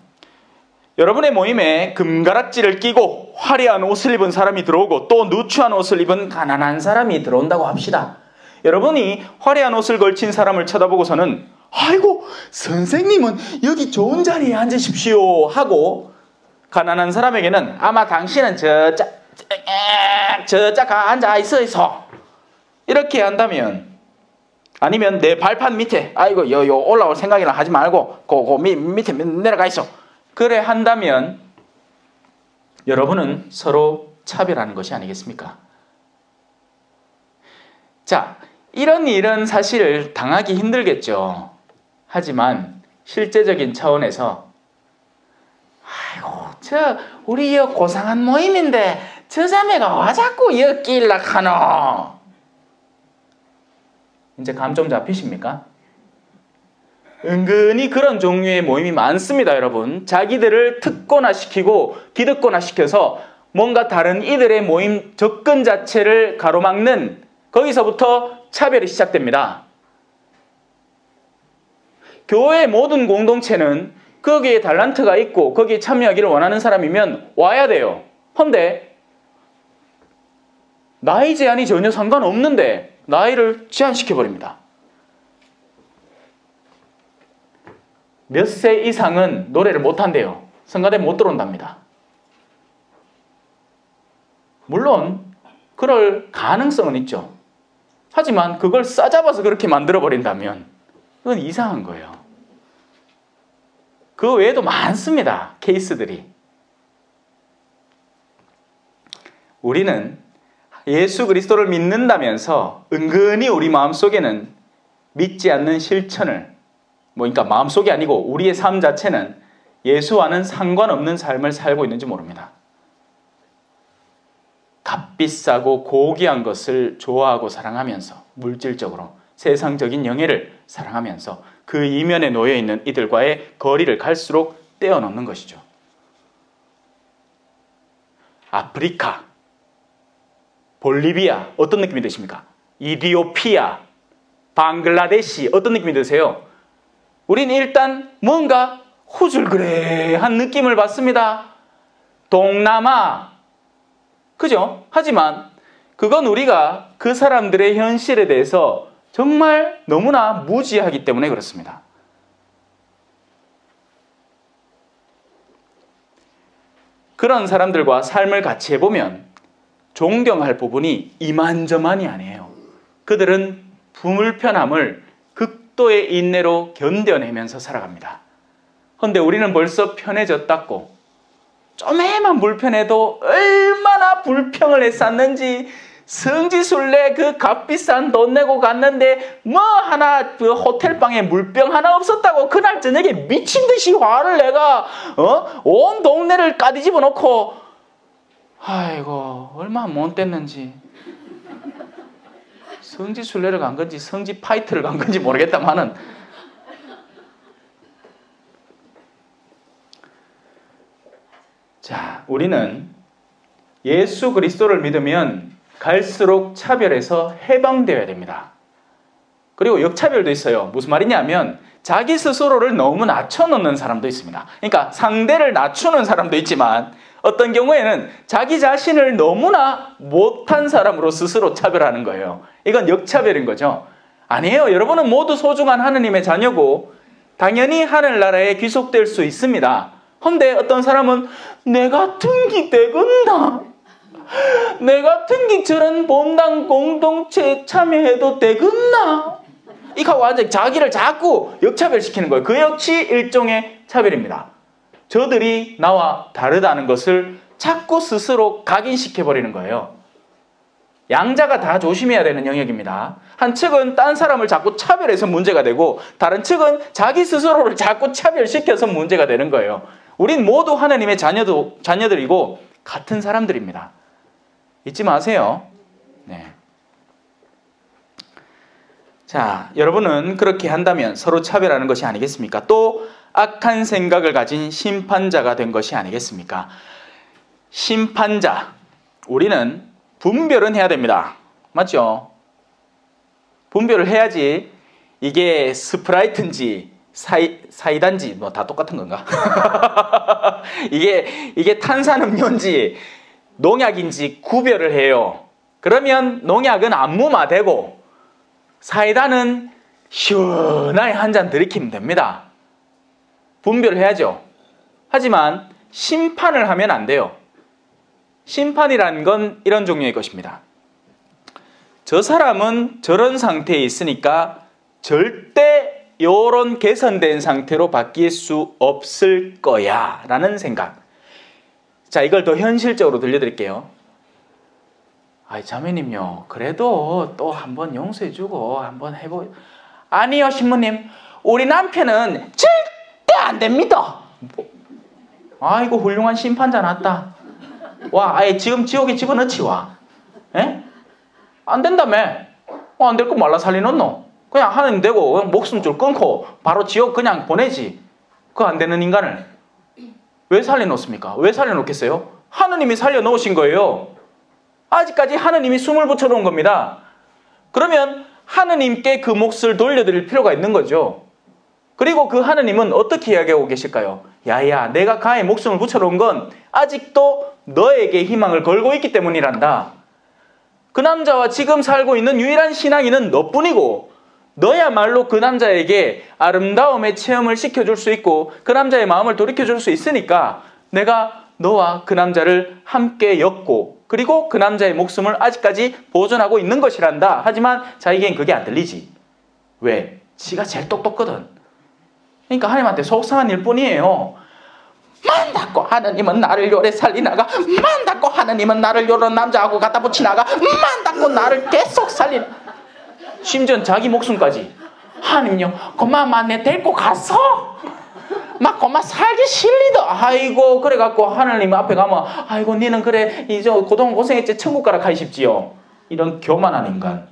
여러분의 모임에 금가락지를 끼고 화려한 옷을 입은 사람이 들어오고 또 누추한 옷을 입은 가난한 사람이 들어온다고 합시다. 여러분이 화려한 옷을 걸친 사람을 쳐다보고서는 아이고 선생님은 여기 좋은 자리에 앉으십시오 하고, 가난한 사람에게는 아마 당신은 저짝 앉아 있어 이렇게 한다면, 아니면 내 발판 밑에 아이고 요 올라올 생각이나 하지 말고 밑에 내려가 있어 그래 한다면 여러분은 서로 차별하는 것이 아니겠습니까? 자, 이런 일은 사실 당하기 힘들겠죠. 하지만 실제적인 차원에서 아이고 우리 고상한 모임인데 저 자매가 와 자꾸 엮일라 하노. 이제 감 좀 잡히십니까? 은근히 그런 종류의 모임이 많습니다, 여러분. 자기들을 특권화시키고 기득권화시켜서 뭔가 다른 이들의 모임 접근 자체를 가로막는, 거기서부터 차별이 시작됩니다. 교회의 모든 공동체는 거기에 달란트가 있고 거기에 참여하기를 원하는 사람이면 와야 돼요. 헌데 나이 제한이 전혀 상관없는데 나이를 제한시켜버립니다. 몇 세 이상은 노래를 못한대요. 성가대 못 들어온답니다. 물론 그럴 가능성은 있죠. 하지만 그걸 싸잡아서 그렇게 만들어버린다면 그건 이상한 거예요. 그 외에도 많습니다. 케이스들이. 우리는 예수 그리스도를 믿는다면서 은근히 우리 마음속에는 믿지 않는 실천을, 그러니까 마음속이 아니고 우리의 삶 자체는 예수와는 상관없는 삶을 살고 있는지 모릅니다. 값비싸고 고귀한 것을 좋아하고 사랑하면서 물질적으로 세상적인 영예를 사랑하면서 그 이면에 놓여있는 이들과의 거리를 갈수록 떼어놓는 것이죠. 아프리카, 볼리비아 어떤 느낌이 드십니까? 이디오피아, 방글라데시 어떤 느낌이 드세요? 우리는 일단 뭔가 후줄그레한 느낌을 받습니다. 동남아, 그죠? 하지만 그건 우리가 그 사람들의 현실에 대해서 정말 너무나 무지하기 때문에 그렇습니다. 그런 사람들과 삶을 같이 해보면 존경할 부분이 이만저만이 아니에요. 그들은 불편함을 극도의 인내로 견뎌내면서 살아갑니다. 그런데 우리는 벌써 편해졌다고, 쪼매만 불편해도 얼마나 불평을 했었는지, 성지순례 그 값비싼 돈 내고 갔는데 뭐 하나 그 호텔방에 물병 하나 없었다고 그날 저녁에 미친듯이 화를 내가 온 동네를 까뒤집어 놓고, 아이고 얼마나 못됐는지. 성지순례를 간 건지 성지 파이트를 간 건지 모르겠다마는 자, 우리는 예수 그리스도를 믿으면 갈수록 차별에서 해방되어야 됩니다. 그리고 역차별도 있어요. 무슨 말이냐면 자기 스스로를 너무 낮춰놓는 사람도 있습니다. 그러니까 상대를 낮추는 사람도 있지만 어떤 경우에는 자기 자신을 너무나 못한 사람으로 스스로 차별하는 거예요. 이건 역차별인 거죠. 아니에요. 여러분은 모두 소중한 하느님의 자녀고 당연히 하늘나라에 귀속될 수 있습니다. 근데 어떤 사람은 내 같은 기 되겠나? 내 같은 기 저런 본당 공동체에 참여해도 되겠나? 이거 완전히 자기를 자꾸 역차별시키는 거예요. 그 역시 일종의 차별입니다. 저들이 나와 다르다는 것을 자꾸 스스로 각인시켜버리는 거예요. 양자가 다 조심해야 되는 영역입니다. 한 측은 딴 사람을 자꾸 차별해서 문제가 되고 다른 측은 자기 스스로를 자꾸 차별시켜서 문제가 되는 거예요. 우린 모두 하나님의 자녀들이고 같은 사람들입니다. 잊지 마세요. 네. 자, 여러분은 그렇게 한다면 서로 차별하는 것이 아니겠습니까? 또 악한 생각을 가진 심판자가 된 것이 아니겠습니까? 심판자, 우리는 분별은 해야 됩니다. 맞죠? 분별을 해야지 이게 스프라이트인지 사이다인지 뭐 다 똑같은 건가? 이게 탄산음료인지 농약인지 구별을 해요. 그러면 농약은 안무마되고 사이다는 시원하게 한 잔 들이키면 됩니다. 분별을 해야죠. 하지만 심판을 하면 안 돼요. 심판이라는 건 이런 종류의 것입니다. 저 사람은 저런 상태에 있으니까 절대 요런 개선된 상태로 바뀔 수 없을 거야 라는 생각. 자, 이걸 더 현실적으로 들려드릴게요. 아이 자매님요, 그래도 또 한번 용서해주고 한번 아니요 신부님, 우리 남편은 절대 안 됩니다. 아이고 훌륭한 심판자 났다. 와, 아예 지금 지옥에 집어넣지 와. 에? 안 된다며. 안 될 거 말라 살리놓노. 그냥 하나님 되고 목숨줄 끊고 바로 지옥 그냥 보내지. 그거 안 되는 인간을 왜 살려놓습니까? 왜 살려놓겠어요? 하느님이 살려놓으신 거예요. 아직까지 하느님이 숨을 붙여놓은 겁니다. 그러면 하느님께 그 몫을 돌려드릴 필요가 있는 거죠. 그리고 그 하느님은 어떻게 이야기하고 계실까요? 야야, 내가 가에 목숨을 붙여놓은 건 아직도 너에게 희망을 걸고 있기 때문이란다. 그 남자와 지금 살고 있는 유일한 신앙인은 너뿐이고, 너야말로 그 남자에게 아름다움의 체험을 시켜줄 수 있고 그 남자의 마음을 돌이켜줄 수 있으니까 내가 너와 그 남자를 함께 엮고, 그리고 그 남자의 목숨을 아직까지 보존하고 있는 것이란다. 하지만 자기에겐 그게 안 들리지. 왜? 지가 제일 똑똑거든. 그러니까 하나님한테 속상한 일뿐이에요. 만다고 하느님은 나를 요래 살리나가, 만다고 하느님은 나를 요런 남자하고 갖다 붙이나가, 만다고 나를 계속 살리나. 심지어 자기 목숨까지. 하느님요, 그만 내 데리고 갔어. 막 그만 살기 싫리다. 아이고, 그래갖고 하느님 앞에 가면, 아이고 니는 그래 이제 그동안 고생했지, 천국 가라 가십시오. 이런 교만한 인간.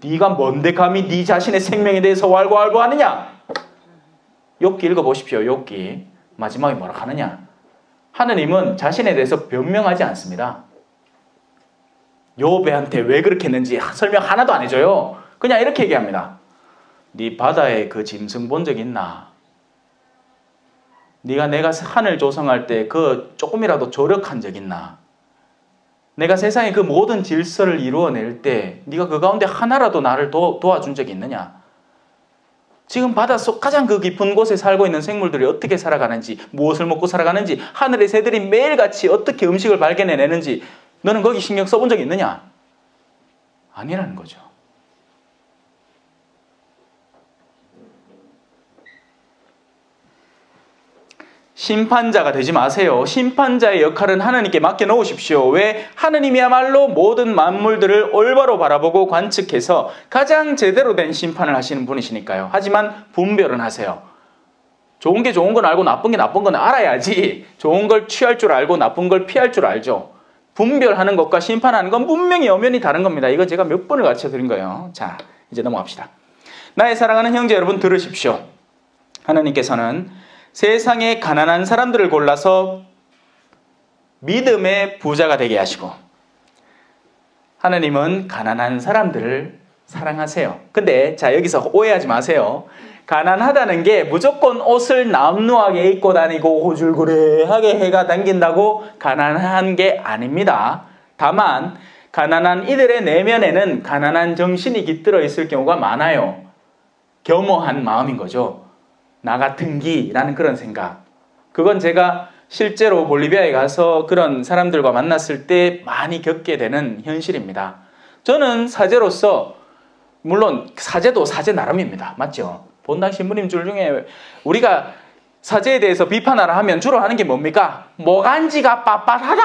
네가 뭔데 감히 네 자신의 생명에 대해서 왈가왈부하느냐. 욥기 읽어보십시오. 욥기 마지막에 뭐라 하느냐. 하느님은 자신에 대해서 변명하지 않습니다. 욥한테 왜 그렇게 했는지 설명 하나도 안 해줘요. 그냥 이렇게 얘기합니다. 네 바다에 그 짐승 본 적 있나? 내가 하늘 조성할 때 그 조금이라도 조력한 적 있나? 내가 세상에 그 모든 질서를 이루어낼 때 네가 그 가운데 하나라도 나를 도와준 적이 있느냐? 지금 바닷속 가장 그 깊은 곳에 살고 있는 생물들이 어떻게 살아가는지, 무엇을 먹고 살아가는지, 하늘의 새들이 매일같이 어떻게 음식을 발견해내는지 너는 거기 신경 써본 적이 있느냐? 아니라는 거죠. 심판자가 되지 마세요. 심판자의 역할은 하나님께 맡겨놓으십시오. 왜? 하느님이야말로 모든 만물들을 올바로 바라보고 관측해서 가장 제대로 된 심판을 하시는 분이시니까요. 하지만 분별은 하세요. 좋은 게 좋은 건 알고 나쁜 게 나쁜 건 알아야지. 좋은 걸 취할 줄 알고 나쁜 걸 피할 줄 알죠. 분별하는 것과 심판하는 건 분명히 엄연히 다른 겁니다. 이거 제가 몇 번을 가르쳐 드린 거예요. 자, 이제 넘어갑시다. 나의 사랑하는 형제 여러분, 들으십시오. 하나님께서는 세상의 가난한 사람들을 골라서 믿음의 부자가 되게 하시고, 하나님은 가난한 사람들을 사랑하세요. 근데 자, 여기서 오해하지 마세요. 가난하다는 게 무조건 옷을 남루하게 입고 다니고 호줄그레하게 해가 당긴다고 가난한 게 아닙니다. 다만 가난한 이들의 내면에는 가난한 정신이 깃들어 있을 경우가 많아요. 겸허한 마음인 거죠. 나 같은 기라는 그런 생각. 그건 제가 실제로 볼리비아에 가서 그런 사람들과 만났을 때 많이 겪게 되는 현실입니다. 저는 사제로서, 물론 사제도 사제 나름입니다. 맞죠? 본당 신부님 줄 중에 우리가 사제에 대해서 비판하라 하면 주로 하는 게 뭡니까? 모간지가 빳빳하다,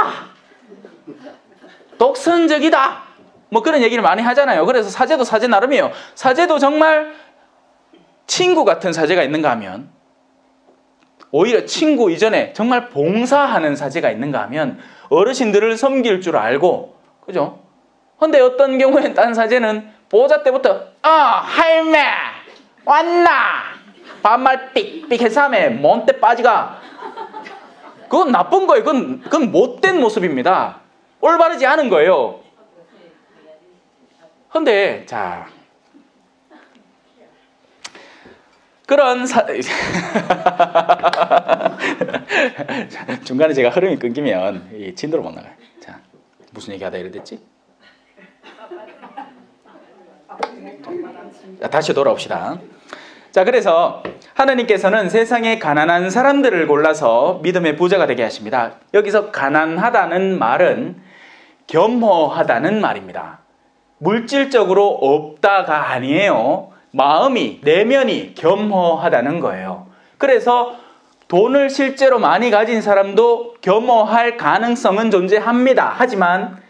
독선적이다, 뭐 그런 얘기를 많이 하잖아요. 그래서 사제도 사제 나름이에요. 사제도 정말 친구 같은 사제가 있는가 하면, 오히려 친구 이전에 정말 봉사하는 사제가 있는가 하면 어르신들을 섬길 줄 알고, 그죠? 근데 어떤 경우엔 딴 사제는 보자 때부터 할매 왔나? 반말 삑삑해서 하매 뭔때 빠지가. 그건 나쁜 거예요. 그건 못된 모습입니다. 올바르지 않은 거예요. 근데 자, 그런 중간에 제가 흐름이 끊기면 진도로 못 나가요. 자, 무슨 얘기 하다 이래 됐지? 자, 다시 돌아옵시다. 자, 그래서 하나님께서는 세상의 가난한 사람들을 골라서 믿음의 부자가 되게 하십니다. 여기서 가난하다는 말은 겸허하다는 말입니다. 물질적으로 없다가 아니에요. 마음이, 내면이 겸허하다는 거예요. 그래서 돈을 실제로 많이 가진 사람도 겸허할 가능성은 존재합니다. 하지만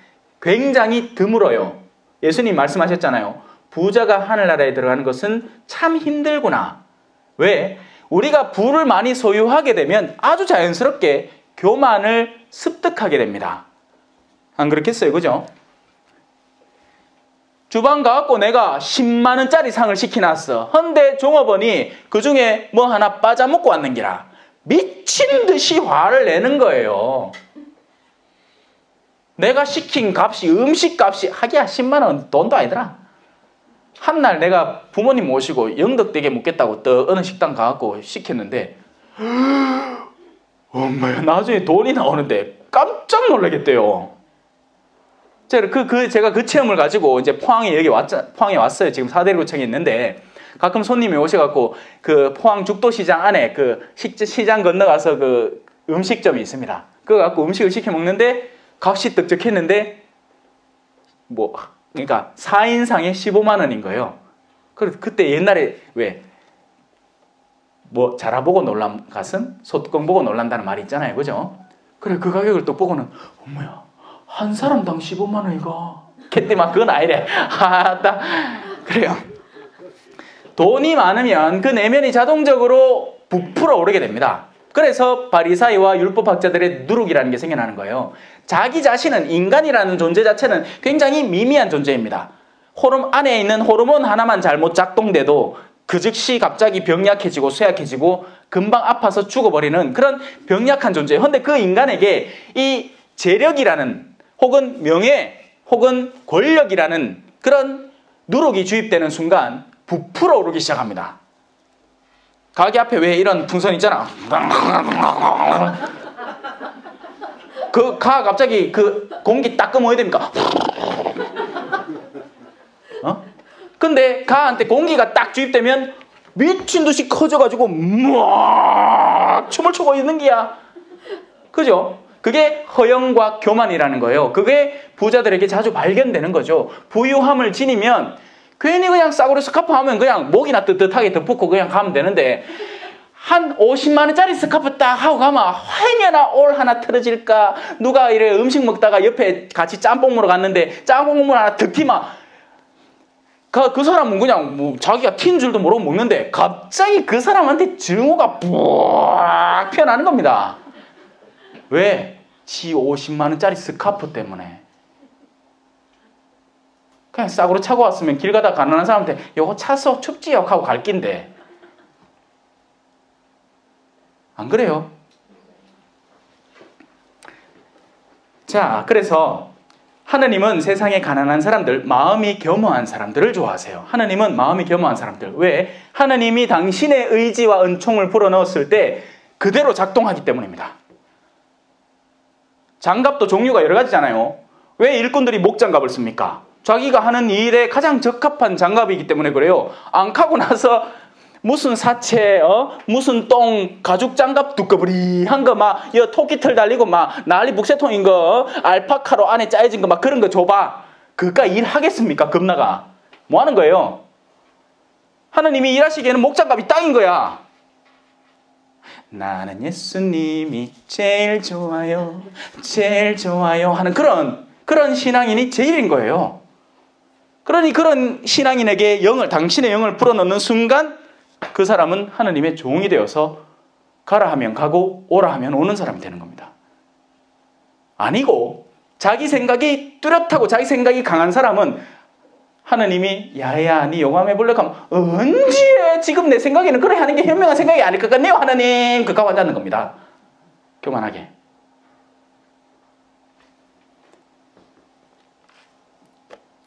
굉장히 드물어요. 예수님 말씀하셨잖아요. 부자가 하늘나라에 들어가는 것은 참 힘들구나. 왜? 우리가 부를 많이 소유하게 되면 아주 자연스럽게 교만을 습득하게 됩니다. 안 그렇겠어요? 그죠? 주방 가갖고 내가 10만 원짜리 상을 시켜놨어. 헌데 종업원이 그 중에 뭐 하나 빠져먹고 왔는기라. 미친 듯이 화를 내는 거예요. 내가 시킨 값이, 음식 값이, 하기야 10만 원 돈도 아니더라. 한날 내가 부모님 모시고 영덕대게 먹겠다고 또 어느 식당 가갖고 시켰는데, 엄마야, 나중에 돈이 나오는데 깜짝 놀라겠대요. 제가 그 체험을 가지고 이제 포항에 왔어요. 지금 사대구청에 있는데, 가끔 손님이 오셔갖고 그 포항 죽도시장 안에 그 시장 건너가서 그 음식점이 있습니다. 그거 갖고 음식을 시켜 먹는데 값이 떡적했는데 그러니까 4인상에 15만 원인 거예요. 그래서 그때 옛날에 왜 자라보고 놀란 가슴, 소뚜껑 보고 놀란다는 말이 있잖아요. 그죠? 그래, 그 가격을 또 보고는 어머야, 한 사람당 15만 원이가. 그때 막 그건 아니래. 그래요. 돈이 많으면 그 내면이 자동적으로 부풀어 오르게 됩니다. 그래서 바리사이와 율법학자들의 누룩이라는 게 생겨나는 거예요. 자기 자신은, 인간이라는 존재 자체는 굉장히 미미한 존재입니다. 안에 있는 호르몬 하나만 잘못 작동돼도 그 즉시 갑자기 병약해지고 쇠약해지고 금방 아파서 죽어버리는 그런 병약한 존재예요. 그런데 그 인간에게 이 재력이라는, 혹은 명예, 혹은 권력이라는 그런 누룩이 주입되는 순간 부풀어 오르기 시작합니다. 가게 앞에 왜 이런 풍선 있잖아. 갑자기 그 공기 딱 끄면 어디 됩니까? 근데 가한테 공기가 딱 주입되면 미친 듯이 커져가지고 춤을 추고 있는 기야. 그죠? 그게 허영과 교만이라는 거예요. 그게 부자들에게 자주 발견되는 거죠. 부유함을 지니면 괜히 그냥 싸구려 스카프 하면 그냥 목이나 뜨뜻하게 덮고 그냥 가면 되는데, 한 50만 원짜리 스카프 딱 하고 가면 화이나 올 하나 틀어질까, 누가 이래 음식 먹다가 옆에 같이 짬뽕 먹으러 갔는데 짬뽕 국물 하나 득 튀면 그 사람은 그냥 자기가 튄 줄도 모르고 먹는데 갑자기 그 사람한테 증오가 뿌악 피어나는 겁니다. 왜? 지 50만 원짜리 스카프 때문에. 그냥 싸구려 차고 왔으면 길 가다 가난한 사람한테 요거 차서 춥지요 하고 갈 낀데. 안 그래요? 자, 그래서 하느님은 세상의 가난한 사람들, 마음이 겸허한 사람들을 좋아하세요. 하느님은 마음이 겸허한 사람들. 왜? 하느님이 당신의 의지와 은총을 불어넣었을 때 그대로 작동하기 때문입니다. 장갑도 종류가 여러 가지잖아요. 왜 일꾼들이 목장갑을 씁니까? 자기가 하는 일에 가장 적합한 장갑이기 때문에 그래요. 안 카고 나서 무슨 사체, 무슨 똥, 가죽 장갑 두꺼부리한 거 막, 토끼털 달리고 막, 난리 북새통인 거, 알파카로 안에 짜여진 거 막 그런 거 줘봐. 그까 일하겠습니까? 겁나가. 뭐 하는 거예요? 하느님이 일하시기에는 목장갑이 딱인 거야. 나는 예수님이 제일 좋아요, 제일 좋아요 하는 그런 신앙인이 제일인 거예요. 그러니 그런 신앙인에게 당신의 영을 불어넣는 순간 그 사람은 하느님의 종이 되어서 가라 하면 가고 오라 하면 오는 사람이 되는 겁니다. 아니고 자기 생각이 뚜렷하고 자기 생각이 강한 사람은 하느님이 야야 니 용암에 불러 가면 언제 지금 내 생각에는 그래 하는 게 현명한 생각이 아닐 것 같네요 하느님. 그가 앉는 겁니다. 교만하게.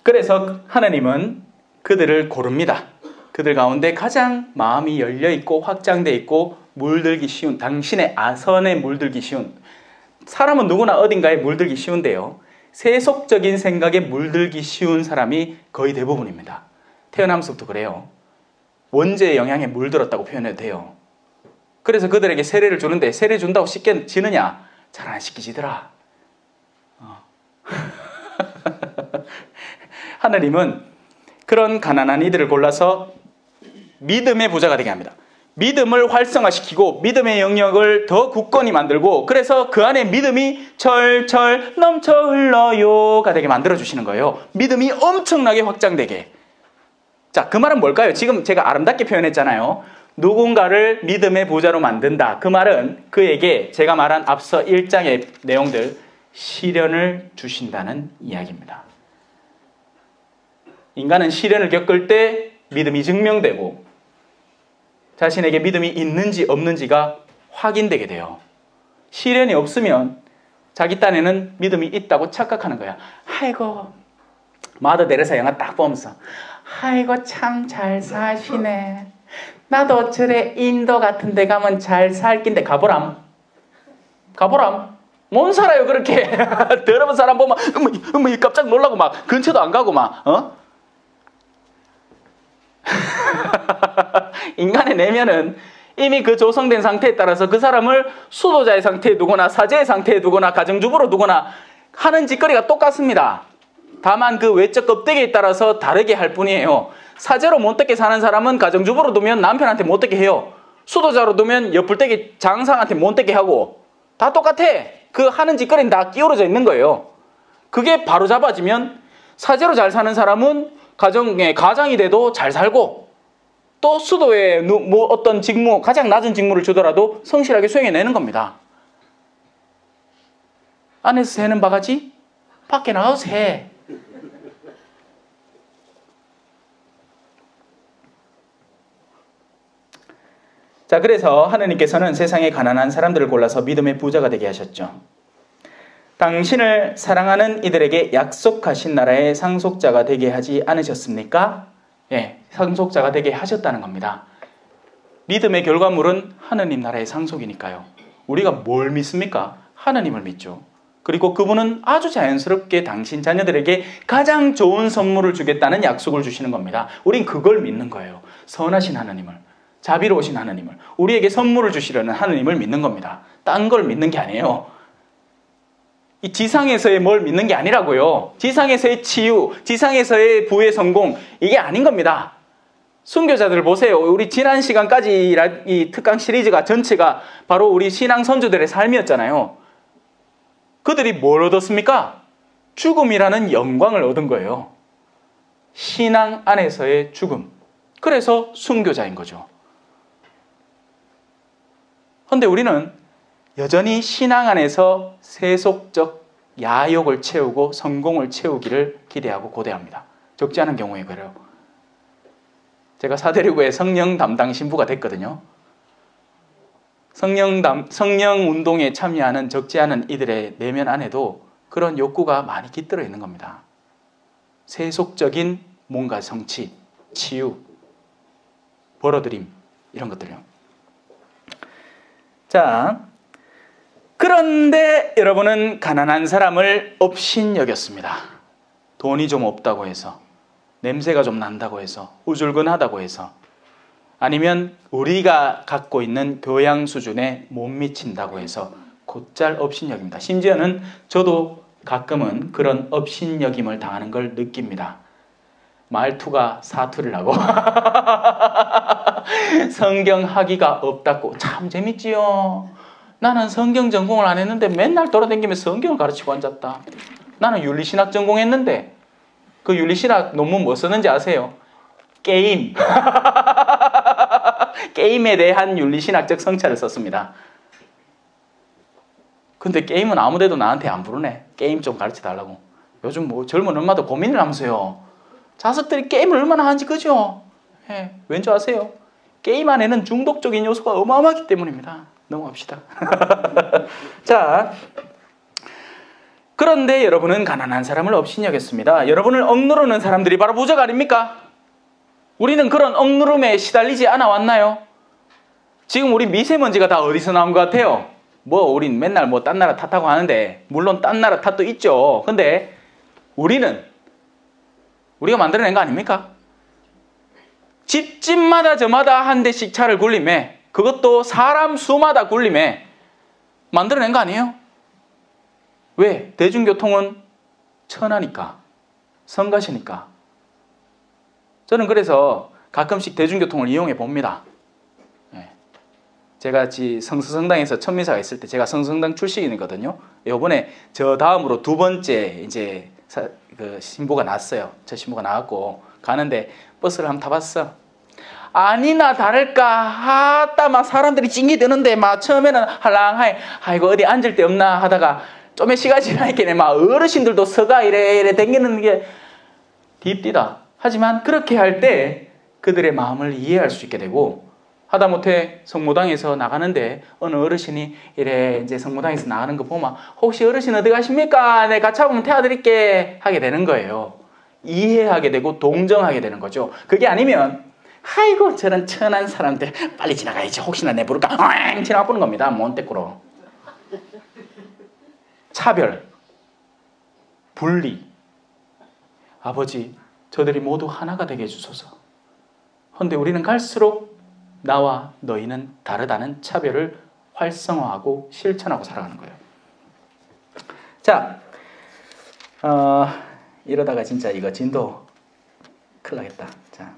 그래서 하느님은 그들을 고릅니다. 그들 가운데 가장 마음이 열려있고 확장되어 있고 물들기 쉬운, 당신의 아선에 물들기 쉬운, 사람은 누구나 어딘가에 물들기 쉬운데요, 세속적인 생각에 물들기 쉬운 사람이 거의 대부분입니다. 태어나면서부터 그래요. 원죄의 영향에 물들었다고 표현해도 돼요. 그래서 그들에게 세례를 주는데 세례 준다고 쉽게 지느냐? 잘 안 시키지더라. 하느님은 그런 가난한 이들을 골라서 믿음의 부자가 되게 합니다. 믿음을 활성화시키고 믿음의 영역을 더 굳건히 만들고 그래서 그 안에 믿음이 철철 넘쳐 흘러요가 되게 만들어주시는 거예요. 믿음이 엄청나게 확장되게. 자, 그 말은 뭘까요? 지금 제가 아름답게 표현했잖아요. 누군가를 믿음의 부자로 만든다. 그 말은 그에게 제가 말한 앞서 1장의 내용들 시련을 주신다는 이야기입니다. 인간은 시련을 겪을 때 믿음이 증명되고 자신에게 믿음이 있는지 없는지가 확인되게 돼요. 시련이 없으면 자기 딴에는 믿음이 있다고 착각하는 거야. 아이고, 마더 데레사 영화 딱 보면서 아이고 참 잘 사시네. 나도 저래 인도 같은 데 가면 잘 살 낀데 가보람. 못 살아요 그렇게. 더러운 사람 보면 어머 깜짝 놀라고 막 근처도 안 가고 막 인간의 내면은 이미 그 조성된 상태에 따라서 그 사람을 수도자의 상태에 두거나 사제의 상태에 두거나 가정주부로 두거나 하는 짓거리가 똑같습니다. 다만 그 외적 껍데기에 따라서 다르게 할 뿐이에요. 사제로 못되게 사는 사람은 가정주부로 두면 남편한테 못되게 해요. 수도자로 두면 옆불떼기 장상한테 못되게 하고 다 똑같아. 그 하는 짓거리는 다 끼우러져 있는 거예요. 그게 바로 잡아지면 사제로 잘 사는 사람은 가장이 돼도 잘 살고 또 수도에 뭐 어떤 직무, 가장 낮은 직무를 주더라도 성실하게 수행해내는 겁니다. 안에서 새는 바가지 밖에 나가서 새. 자, 그래서 하느님께서는 세상에 가난한 사람들을 골라서 믿음의 부자가 되게 하셨죠. 당신을 사랑하는 이들에게 약속하신 나라의 상속자가 되게 하지 않으셨습니까? 예, 상속자가 되게 하셨다는 겁니다. 믿음의 결과물은 하느님 나라의 상속이니까요. 우리가 뭘 믿습니까? 하느님을 믿죠. 그리고 그분은 아주 자연스럽게 당신 자녀들에게 가장 좋은 선물을 주겠다는 약속을 주시는 겁니다. 우린 그걸 믿는 거예요. 선하신 하느님을, 자비로우신 하느님을, 우리에게 선물을 주시려는 하느님을 믿는 겁니다. 딴 걸 믿는 게 아니에요. 이 지상에서의 뭘 믿는 게 아니라고요. 지상에서의 치유, 지상에서의 부의 성공, 이게 아닌 겁니다. 순교자들 보세요. 우리 지난 시간까지 이 특강 시리즈가 전체가 바로 우리 신앙 선조들의 삶이었잖아요. 그들이 뭘 얻었습니까? 죽음이라는 영광을 얻은 거예요. 신앙 안에서의 죽음. 그래서 순교자인 거죠. 그런데 우리는 여전히 신앙 안에서 세속적 야욕을 채우고 성공을 채우기를 기대하고 고대합니다. 적지 않은 경우에 그래요. 제가 사대리구의 성령 담당 신부가 됐거든요. 성령 운동에 참여하는 적지 않은 이들의 내면 안에도 그런 욕구가 많이 깃들어 있는 겁니다. 세속적인 뭔가 성취, 치유, 벌어들임, 이런 것들이요. 자, 그런데 여러분은 가난한 사람을 업신여겼습니다. 돈이 좀 없다고 해서, 냄새가 좀 난다고 해서, 우줄근하다고 해서, 아니면 우리가 갖고 있는 교양 수준에 못 미친다고 해서 곧잘 업신여깁니다. 심지어는 저도 가끔은 그런 업신여김을 당하는 걸 느낍니다. 말투가 사투를 하고 성경 학위가 없다고. 참 재밌지요. 나는 성경 전공을 안 했는데 맨날 돌아다니면서 성경을 가르치고 앉았다. 나는 윤리신학 전공했는데 그 윤리신학 논문 뭐 썼는지 아세요? 게임. 게임에 대한 윤리신학적 성찰을 썼습니다. 근데 게임은 아무데도 나한테 안 부르네. 게임 좀 가르쳐달라고. 요즘 뭐 젊은 엄마도 고민을 하면서요. 자식들이 게임을 얼마나 하는지 그죠? 예, 왠지 아세요? 게임 안에는 중독적인 요소가 어마어마하기 때문입니다. 넘어갑시다. 자, 그런데 여러분은 가난한 사람을 업신여겼습니다. 여러분을 억누르는 사람들이 바로 부자가 아닙니까? 우리는 그런 억누름에 시달리지 않아 왔나요? 지금 우리 미세먼지가 다 어디서 나온 것 같아요? 우린 맨날 딴 나라 탓하고 하는데, 물론 딴 나라 탓도 있죠. 근데 우리가 만들어낸 거 아닙니까? 집집마다 저마다 한 대씩 차를 굴림에, 그것도 사람 수마다 굴림에 만들어낸 거 아니에요? 왜? 대중교통은 천하니까, 성가시니까. 저는 그래서 가끔씩 대중교통을 이용해 봅니다. 네. 제가 성서성당에서 천미사가 있을 때 제가 성서성당 출신이거든요. 요번에 저 다음으로 두 번째 이제 그 신부가 났어요. 저 신부가 나왔고 가는데 버스를 한번 타봤어. 아니나 다를까 아따 막 사람들이 찡기드는데 막 처음에는 할랑하이 아이고 어디 앉을 데 없나 하다가 좀의 시간 지나니까 막 어르신들도 서가 이래 댕기는 게 딥디다. 하지만 그렇게 할 때 그들의 마음을 이해할 수 있게 되고 하다못해 성모당에서 나가는데 어느 어르신이 이래 이제 성모당에서 나가는 거 보면 혹시 어르신 어디 가십니까? 네 같이 한번 태워드릴게 하게 되는 거예요. 이해하게 되고 동정하게 되는 거죠. 그게 아니면 아이고 저런 천한 사람들 빨리 지나가야지 혹시나 내 부를까 지나가 보는 겁니다. 몬떼꾸로. 차별, 분리. 아버지 저들이 모두 하나가 되게 해주소서. 그런데 우리는 갈수록 나와 너희는 다르다는 차별을 활성화하고 실천하고 살아가는 거예요. 자, 이러다가 진짜 이거 진도 큰일 나겠다. 자,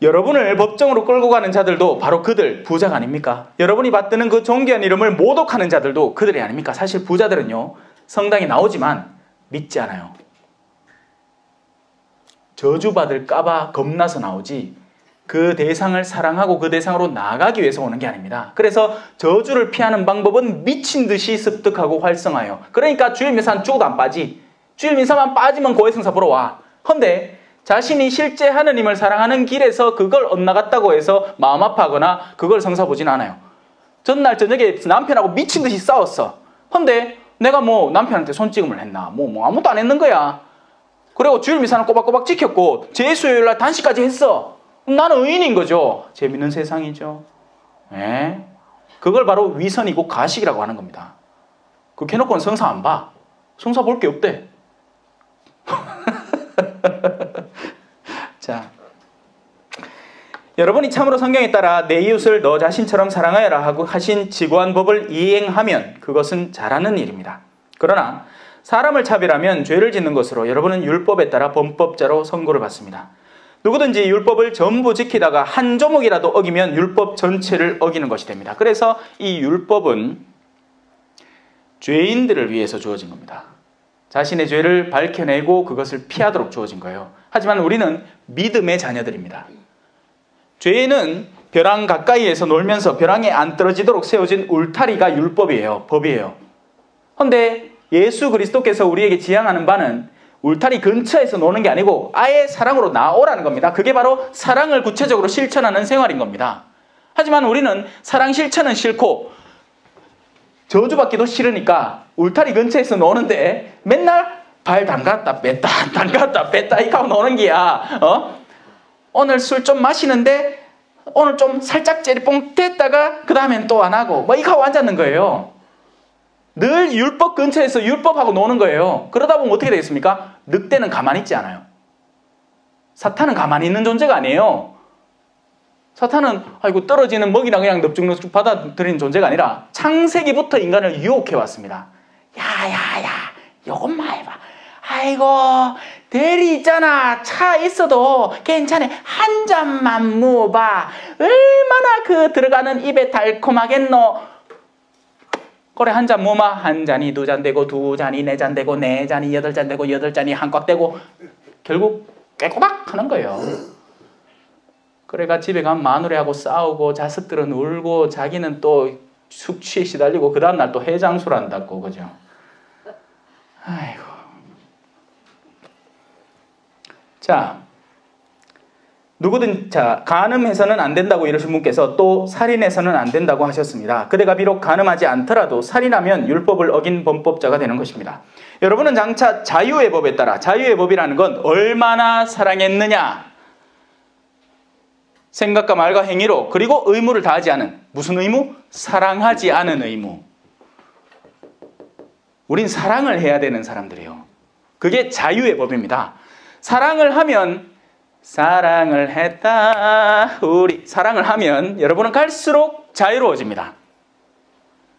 여러분을 법정으로 끌고 가는 자들도 바로 그들 부자가 아닙니까? 여러분이 받드는 그 존귀한 이름을 모독하는 자들도 그들이 아닙니까? 사실 부자들은요 성당에 나오지만 믿지 않아요. 저주받을까봐 겁나서 나오지 그 대상을 사랑하고 그 대상으로 나아가기 위해서 오는 게 아닙니다. 그래서 저주를 피하는 방법은 미친 듯이 습득하고 활성화해요. 그러니까 주일 미사는 죽어도 안 빠지. 주일 미사만 빠지면 고해성사 보러 와. 헌데 자신이 실제 하느님을 사랑하는 길에서 그걸 엇나갔다고 해서 마음 아파하거나 그걸 성사 보진 않아요. 전날 저녁에 남편하고 미친 듯이 싸웠어. 헌데 내가 뭐 남편한테 손찌검을 했나? 뭐 아무것도 안 했는 거야. 그리고 주일 미사는 꼬박꼬박 지켰고 제수요일날 단식까지 했어. 나는 의인인 거죠. 재밌는 세상이죠. 예? 그걸 바로 위선이고 가식이라고 하는 겁니다. 그렇게 해놓고는 성사 안 봐. 성사 볼 게 없대. 자, 여러분이 참으로 성경에 따라 내 이웃을 너 자신처럼 사랑하여라 하고 하신 지고한 법을 이행하면 그것은 잘하는 일입니다. 그러나 사람을 차별하면 죄를 짓는 것으로 여러분은 율법에 따라 범법자로 선고를 받습니다. 누구든지 율법을 전부 지키다가 한 조목이라도 어기면 율법 전체를 어기는 것이 됩니다. 그래서 이 율법은 죄인들을 위해서 주어진 겁니다. 자신의 죄를 밝혀내고 그것을 피하도록 주어진 거예요. 하지만 우리는 믿음의 자녀들입니다. 죄는 벼랑 가까이에서 놀면서 벼랑에 안 떨어지도록 세워진 울타리가 율법이에요. 법이에요. 그런데 예수 그리스도께서 우리에게 지향하는 바는 울타리 근처에서 노는 게 아니고 아예 사랑으로 나오라는 겁니다. 그게 바로 사랑을 구체적으로 실천하는 생활인 겁니다. 하지만 우리는 사랑 실천은 싫고 저주받기도 싫으니까 울타리 근처에서 노는데 맨날 발 담갔다 뺐다 담갔다 뺐다 이렇게 하고 노는 게야. 오늘 술 좀 마시는데 오늘 좀 살짝 째리뽕 됐다가 그 다음엔 또 안 하고 뭐 이렇게 하고 앉았는 거예요. 늘 율법 근처에서 율법하고 노는 거예요. 그러다 보면 어떻게 되겠습니까? 늑대는 가만히 있지 않아요. 사탄은 가만히 있는 존재가 아니에요. 사탄은 아이고 떨어지는 먹이나 그냥 넙죽넙죽 받아들이는 존재가 아니라 창세기부터 인간을 유혹해왔습니다. 야야야 요것만 해봐. 아이고 대리 있잖아. 차 있어도 괜찮아. 한 잔만 먹어봐. 얼마나 그 들어가는 입에 달콤하겠노. 그래 한 잔 뭐마 한 잔이 두 잔 되고 두 잔이 네 잔 되고 네 잔이 여덟 잔 되고 여덟 잔이 한꽉 되고 결국 깨꼬박 하는 거예요. 그래가 집에 가면 마누라하고 싸우고 자식들은 울고 자기는 또 숙취에 시달리고 그 다음날 또 해장술 한다고 그죠? 아이고. 자, 누구든 간음해서는 안 된다고 이러신 분께서 또 살인해서는 안 된다고 하셨습니다. 그대가 비록 간음하지 않더라도 살인하면 율법을 어긴 범법자가 되는 것입니다. 여러분은 장차 자유의 법에 따라 자유의 법이라는 건 얼마나 사랑했느냐 생각과 말과 행위로 그리고 의무를 다하지 않은 무슨 의무? 사랑하지 않은 의무. 우린 사랑을 해야 되는 사람들이에요. 그게 자유의 법입니다. 사랑을 하면 사랑을 했다 우리 사랑을 하면 여러분은 갈수록 자유로워집니다.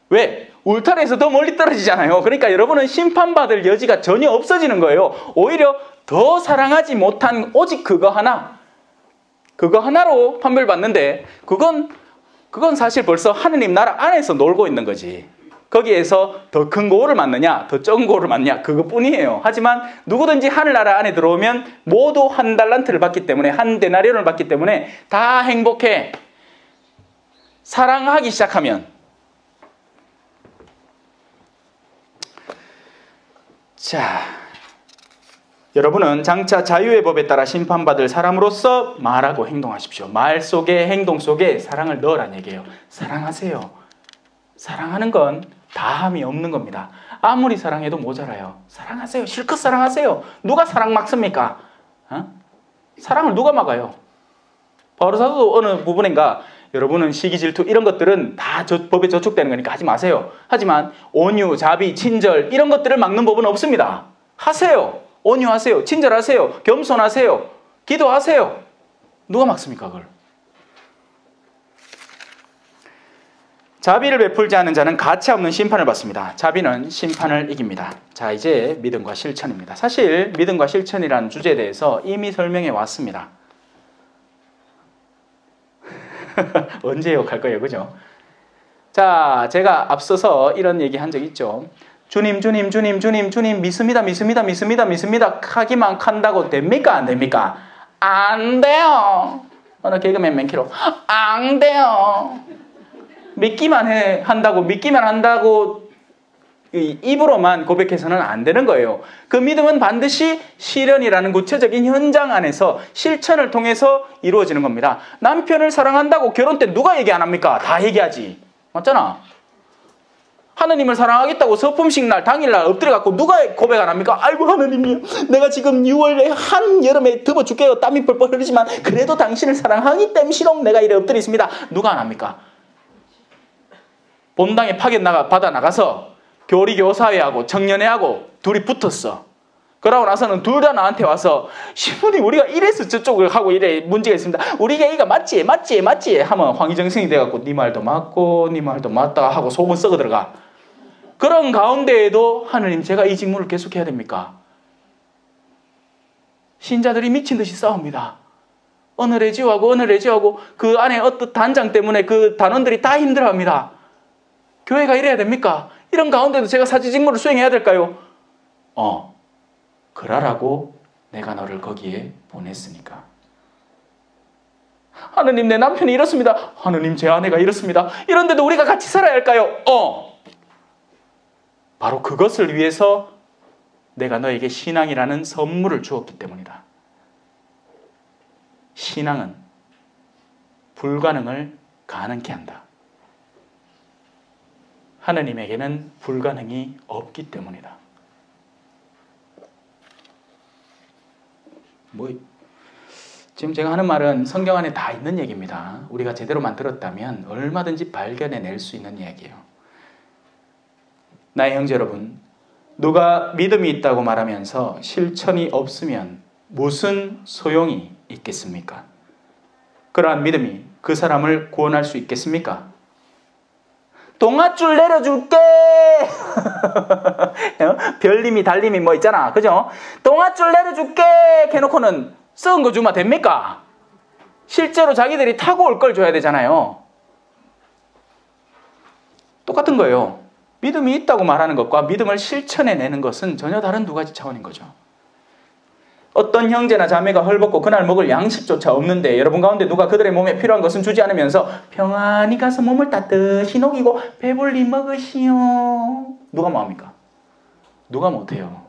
왜? 울타리에서 더 멀리 떨어지잖아요. 그러니까 여러분은 심판받을 여지가 전혀 없어지는 거예요. 오히려 더 사랑하지 못한 오직 그거 하나 그거 하나로 판별받는데 그건 사실 벌써 하느님 나라 안에서 놀고 있는 거지. 거기에서 더 큰 고를 맞느냐, 더 적은 고를 맞느냐, 그것뿐이에요. 하지만 누구든지 하늘나라 안에 들어오면 모두 한 달란트를 받기 때문에, 한 데나리온을 받기 때문에 다 행복해. 사랑하기 시작하면. 자, 여러분은 장차 자유의 법에 따라 심판받을 사람으로서 말하고 행동하십시오. 말 속에, 행동 속에 사랑을 넣으라는 얘기예요. 사랑하세요. 사랑하는 건 다함이 없는 겁니다. 아무리 사랑해도 모자라요. 사랑하세요. 실컷 사랑하세요. 누가 사랑 막습니까? 사랑을 누가 막아요? 바울사도 어느 부분인가 여러분은 시기, 질투 이런 것들은 다 법에 저촉되는 거니까 하지 마세요. 하지만 온유, 자비, 친절 이런 것들을 막는 법은 없습니다. 하세요. 온유하세요. 친절하세요. 겸손하세요. 기도하세요. 누가 막습니까 그걸? 자비를 베풀지 않은 자는 가차없는 심판을 받습니다. 자비는 심판을 이깁니다. 자, 이제 믿음과 실천입니다. 사실 믿음과 실천이라는 주제에 대해서 이미 설명해 왔습니다. 언제 욕할 거예요, 그죠? 자, 제가 앞서서 이런 얘기 한 적 있죠. 주님 믿습니다 하기만 한다고 됩니까? 안 됩니까? 안 돼요. 어느 개그맨 맨키로 안 돼요. 믿기만 한다고 입으로만 고백해서는 안 되는 거예요. 그 믿음은 반드시 실현이라는 구체적인 현장 안에서 실천을 통해서 이루어지는 겁니다. 남편을 사랑한다고 결혼 때 누가 얘기 안 합니까? 다 얘기하지. 맞잖아. 하느님을 사랑하겠다고 서품식 날 당일날 엎드려갖고 누가 고백 안 합니까? 아이고 하느님이요, 내가 지금 6월에 한여름에 더워 죽게요. 땀이 뻘뻘 흐르지만 그래도 당신을 사랑하기 때문에 내가 이래 엎드려 있습니다. 누가 안 합니까? 본당에 파견 받아 나가서 교리교사회하고 청년회하고 둘이 붙었어. 그러고 나서는 둘 다 나한테 와서 신부님 우리가 이래서 저쪽을 하고 이래 문제가 있습니다. 우리 얘기가 맞지 하면 황희정승이 돼갖고 네 말도 맞고 네 말도 맞다 하고 속은 썩어 들어가. 그런 가운데에도 하느님 제가 이 직무를 계속해야 됩니까? 신자들이 미친 듯이 싸웁니다. 어느 레지오하고 그 안에 어떤 단장 때문에 그 단원들이 다 힘들어합니다. 교회가 이래야 됩니까? 이런 가운데도 제가 사지 직무를 수행해야 될까요? 그러라고 내가 너를 거기에 보냈으니까. 하느님 내 남편이 이렇습니다. 하느님 제 아내가 이렇습니다. 이런데도 우리가 같이 살아야 할까요? 바로 그것을 위해서 내가 너에게 신앙이라는 선물을 주었기 때문이다. 신앙은 불가능을 가능케 한다. 하느님에게는 불가능이 없기 때문이다. 지금 제가 하는 말은 성경 안에 다 있는 얘기입니다. 우리가 제대로만 들었다면 얼마든지 발견해낼 수 있는 이야기예요. 나의 형제 여러분, 누가 믿음이 있다고 말하면서 실천이 없으면 무슨 소용이 있겠습니까? 그러한 믿음이 그 사람을 구원할 수 있겠습니까? 동아줄 내려줄게. 별님이 달님이 뭐 있잖아, 그죠? 동아줄 내려줄게 해놓고는 썩은 거 주면 됩니까? 실제로 자기들이 타고 올 걸 줘야 되잖아요. 똑같은 거예요. 믿음이 있다고 말하는 것과 믿음을 실천해내는 것은 전혀 다른 두 가지 차원인 거죠. 어떤 형제나 자매가 헐벗고 그날 먹을 양식조차 없는데 여러분 가운데 누가 그들의 몸에 필요한 것은 주지 않으면서 평안히 가서 몸을 따뜻히 녹이고 배불리 먹으시오. 누가 뭐합니까? 누가 못해요?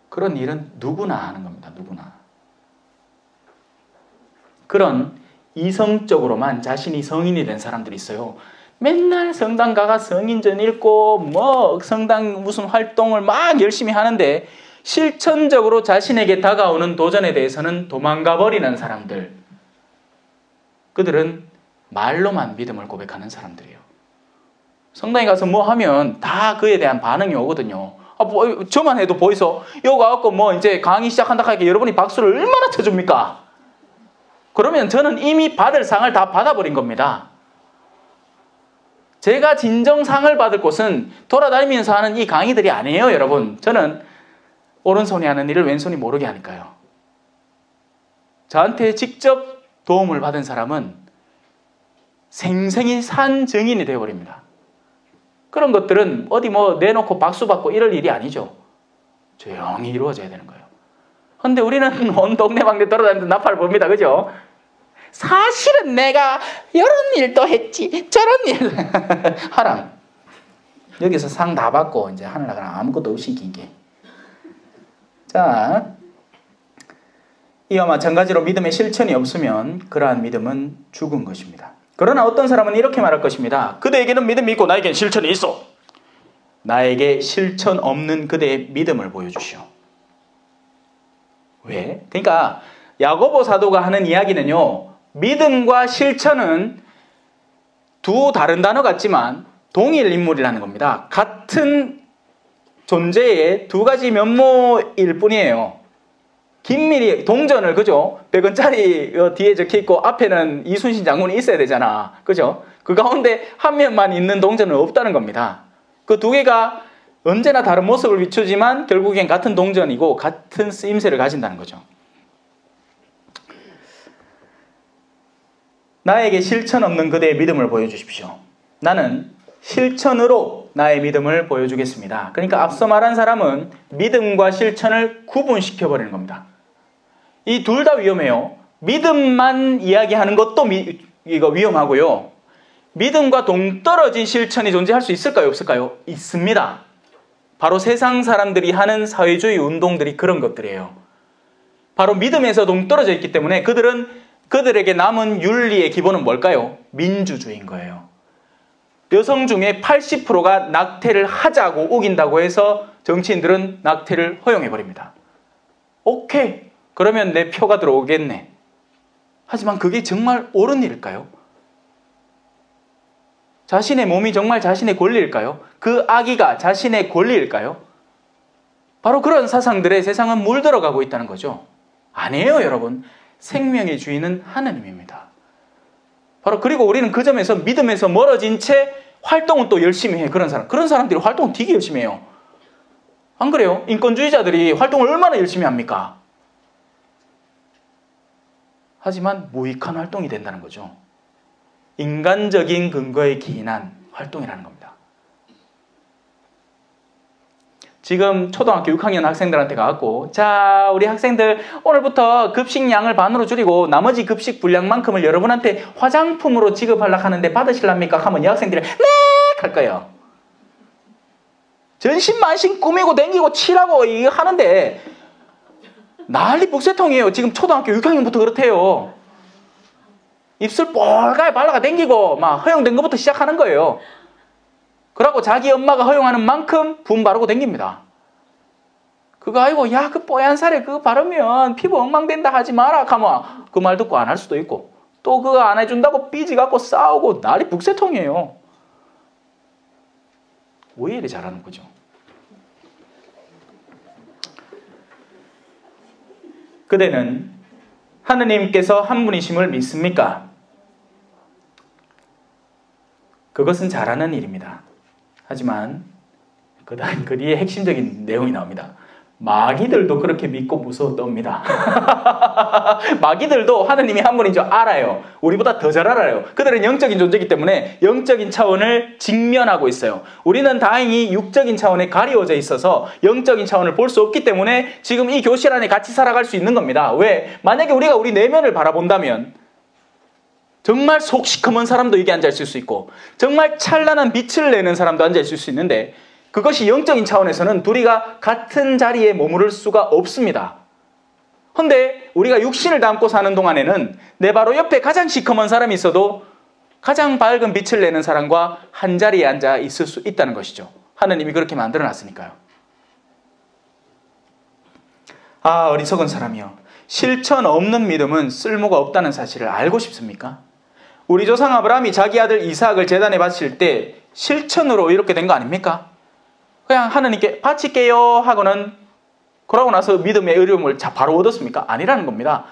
그런 일은 누구나 하는 겁니다. 누구나. 그런 이성적으로만 자신이 성인이 된 사람들이 있어요. 맨날 성당 가가 성인전 읽고 뭐 성당 무슨 활동을 막 열심히 하는데 실천적으로 자신에게 다가오는 도전에 대해서는 도망가 버리는 사람들. 그들은 말로만 믿음을 고백하는 사람들이에요. 성당에 가서 뭐 하면 다 그에 대한 반응이 오거든요. 저만 해도 보이소. 여기 와갖고 뭐 이제 강의 시작한다 하니까 여러분이 박수를 얼마나 쳐줍니까? 그러면 저는 이미 받을 상을 다 받아버린 겁니다. 제가 진정상을 받을 곳은 돌아다니면서 하는 이 강의들이 아니에요, 여러분. 저는 오른손이 하는 일을 왼손이 모르게 하니까요. 저한테 직접 도움을 받은 사람은 생생히 산 증인이 되어버립니다. 그런 것들은 어디 뭐 내놓고 박수 받고 이럴 일이 아니죠. 조용히 이루어져야 되는 거예요. 근데 우리는 온 동네방네 돌아다니면서 나팔 봅니다. 그죠? 사실은 내가 이런 일도 했지 저런 일 하람. 여기서 상 다 받고 이제 하늘 나가라 아무것도 없이 긴 게. 자, 이와 마찬가지로 믿음의 실천이 없으면 그러한 믿음은 죽은 것입니다. 그러나 어떤 사람은 이렇게 말할 것입니다. 그대에게는 믿음이 있고 나에겐 실천이 있어. 나에게 실천 없는 그대의 믿음을 보여주시오. 왜? 그러니까 야고보 사도가 하는 이야기는요, 믿음과 실천은 두 다른 단어 같지만 동일 인물이라는 겁니다. 같은 존재의 두 가지 면모일 뿐이에요. 긴밀히 동전을, 그죠? 100원짜리 뒤에 적혀있고 앞에는 이순신 장군이 있어야 되잖아. 그죠? 그 가운데 한 면만 있는 동전은 없다는 겁니다. 그 두 개가 언제나 다른 모습을 비추지만 결국엔 같은 동전이고 같은 쓰임새를 가진다는 거죠. 나에게 실천 없는 그대의 믿음을 보여주십시오. 나는 실천으로 나의 믿음을 보여주겠습니다. 그러니까 앞서 말한 사람은 믿음과 실천을 구분시켜버리는 겁니다. 이 둘 다 위험해요. 믿음만 이야기하는 것도 이거 위험하고요. 믿음과 동떨어진 실천이 존재할 수 있을까요? 없을까요? 있습니다. 바로 세상 사람들이 하는 사회주의 운동들이 그런 것들이에요. 바로 믿음에서 동떨어져 있기 때문에 그들에게 남은 윤리의 기본은 뭘까요? 민주주의인 거예요. 여성 중에 80%가 낙태를 하자고 우긴다고 해서 정치인들은 낙태를 허용해버립니다. 오케이, 그러면 내 표가 들어오겠네. 하지만 그게 정말 옳은 일일까요? 자신의 몸이 정말 자신의 권리일까요? 그 아기가 자신의 권리일까요? 바로 그런 사상들에 세상은 물들어가고 있다는 거죠. 아니에요, 여러분. 생명의 주인은 하나님입니다. 바로 그리고 우리는 그 점에서 믿음에서 멀어진 채 활동은 또 열심히 해. 그런 사람들이 활동을 되게 열심히 해요. 안 그래요? 인권주의자들이 활동을 얼마나 열심히 합니까? 하지만 무익한 활동이 된다는 거죠. 인간적인 근거에 기인한 활동이라는 겁니다. 지금 초등학교 6학년 학생들한테 가갖고, 자, 우리 학생들 오늘부터 급식량을 반으로 줄이고 나머지 급식 분량만큼을 여러분한테 화장품으로 지급하려고 하는데 받으실랍니까? 하면 이 학생들이 네! 할 거예요. 전신만신 꾸미고 댕기고 칠하고 이거 하는데 난리 북새통이에요. 지금 초등학교 6학년부터 그렇대요. 입술 뻘겋게 발라가 댕기고 막 허용된 것부터 시작하는 거예요. 그러고 자기 엄마가 허용하는 만큼 분 바르고 댕깁니다. 그거 아이고, 야, 그 뽀얀 살에 그거 바르면 피부 엉망된다 하지 마라 하면 그 말 듣고 안 할 수도 있고, 또 그거 안 해준다고 삐지 갖고 싸우고 난리 북새통이에요. 왜 이래 잘하는 거죠? 그대는 하느님께서 한 분이심을 믿습니까? 그것은 잘하는 일입니다. 하지만 그 뒤에 핵심적인 내용이 나옵니다. 마귀들도 그렇게 믿고 무서워 떱니다. 마귀들도 하느님이 한 분인 줄 알아요. 우리보다 더 잘 알아요. 그들은 영적인 존재이기 때문에 영적인 차원을 직면하고 있어요. 우리는 다행히 육적인 차원에 가리워져 있어서 영적인 차원을 볼 수 없기 때문에 지금 이 교실 안에 같이 살아갈 수 있는 겁니다. 왜? 만약에 우리가 우리 내면을 바라본다면 정말 속 시커먼 사람도 여기 앉아있을 수 있고 정말 찬란한 빛을 내는 사람도 앉아있을 수 있는데, 그것이 영적인 차원에서는 둘이가 같은 자리에 머무를 수가 없습니다. 그런데 우리가 육신을 담고 사는 동안에는 내 바로 옆에 가장 시커먼 사람이 있어도 가장 밝은 빛을 내는 사람과 한 자리에 앉아 있을 수 있다는 것이죠. 하느님이 그렇게 만들어놨으니까요. 아, 어리석은 사람이요. 실천 없는 믿음은 쓸모가 없다는 사실을 알고 싶습니까? 우리 조상 아브라함이 자기 아들 이삭을 제단에 바칠 때 실천으로 이렇게 된 거 아닙니까? 그냥 하느님께 바칠게요 하고는 그러고 나서 믿음의 어려움을 바로 얻었습니까? 아니라는 겁니다.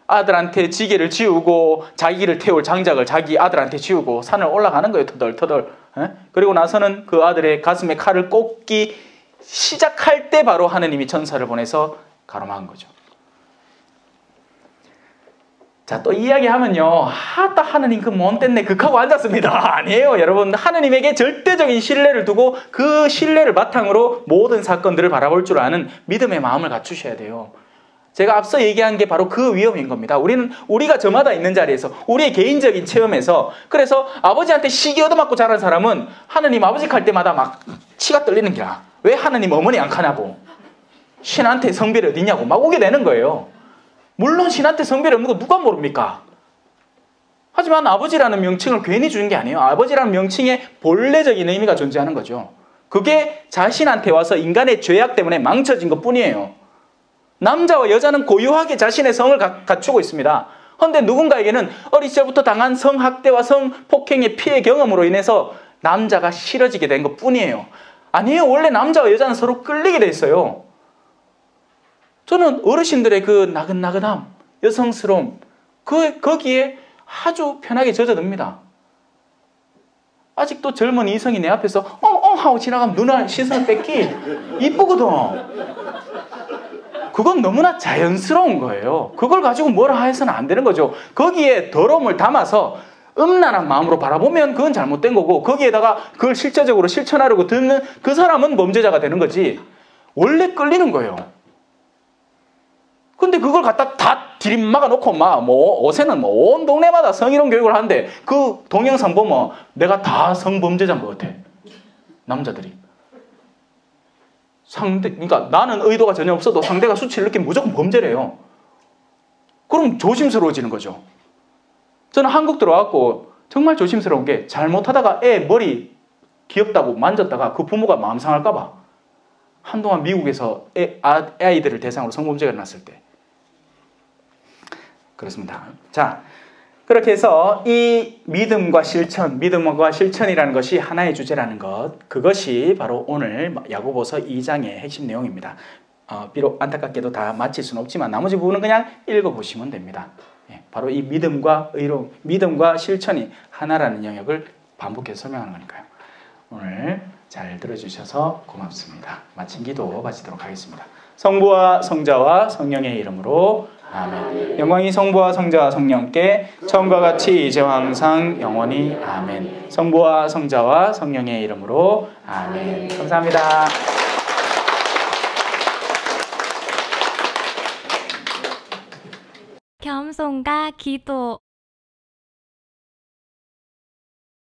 아들한테 지게를 지우고 자기를 태울 장작을 자기 아들한테 지우고 산을 올라가는 거예요. 터덜터덜. 그리고 나서는 그 아들의 가슴에 칼을 꽂기 시작할 때 바로 하느님이 천사를 보내서 가로막은 거죠. 자, 또 이야기하면요. 딱 하느님 그 몸 뗐네 극하고 앉았습니다. 아니에요. 여러분, 하느님에게 절대적인 신뢰를 두고 그 신뢰를 바탕으로 모든 사건들을 바라볼 줄 아는 믿음의 마음을 갖추셔야 돼요. 제가 앞서 얘기한 게 바로 그 위험인 겁니다. 우리가 저마다 있는 자리에서 우리의 개인적인 체험에서 그래서 아버지한테 시기 얻어맞고 자란 사람은 하느님 아버지 갈 때마다 막 치가 떨리는 기라. 왜 하느님 어머니 안 가냐고. 신한테 성별이 어디냐고 막 오게 되는 거예요. 물론 신한테 성별이 없는 거 누가 모릅니까? 하지만 아버지라는 명칭을 괜히 주는 게 아니에요. 아버지라는 명칭에 본래적인 의미가 존재하는 거죠. 그게 자신한테 와서 인간의 죄악 때문에 망쳐진 것뿐이에요. 남자와 여자는 고유하게 자신의 성을 갖추고 있습니다. 그런데 누군가에게는 어린 시절부터 당한 성학대와 성폭행의 피해 경험으로 인해서 남자가 싫어지게 된 것뿐이에요. 아니에요. 원래 남자와 여자는 서로 끌리게 돼 있어요. 저는 어르신들의 그 나긋나긋함, 여성스러움, 거기에 아주 편하게 젖어듭니다. 아직도 젊은 이성이 내 앞에서 하고 지나가면 누나 시선을 뺏기 이쁘거든. 그건 너무나 자연스러운 거예요. 그걸 가지고 뭐라 해서는 안 되는 거죠. 거기에 더러움을 담아서 음란한 마음으로 바라보면 그건 잘못된 거고 거기에다가 그걸 실제적으로 실천하려고 듣는 그 사람은 범죄자가 되는 거지. 원래 끌리는 거예요. 근데 그걸 갖다 다 들이막아 놓고 요새는 온 동네마다 성희롱 교육을 하는데 그 동영상 보면 내가 다 성범죄자인 것 같아. 남자들이. 그러니까 나는 의도가 전혀 없어도 상대가 수치를 느끼면 무조건 범죄래요. 그럼 조심스러워지는 거죠. 저는 한국 들어왔고 정말 조심스러운 게 잘못하다가 애 머리 귀엽다고 만졌다가 그 부모가 마음 상할까 봐 한동안 미국에서 아이들을 대상으로 성범죄가 일어났을 때 그렇습니다. 자, 그렇게 해서 이 믿음과 실천이라는 것이 하나의 주제라는 것, 그것이 바로 오늘 야고보서 2장의 핵심 내용입니다. 비록 안타깝게도 다 마칠 수는 없지만 나머지 부분은 그냥 읽어보시면 됩니다. 바로 이 믿음과 실천이 하나라는 영역을 반복해서 설명하는 거니까요. 오늘 잘 들어주셔서 고맙습니다. 마친 기도 마치도록 하겠습니다. 성부와 성자와 성령의 이름으로 아멘. 영광이 성부와 성자와 성령께 처음과 같이 이제와 항상 영원히 아멘. 성부와 성자와 성령의 이름으로 아멘. 감사합니다. 겸손과 기도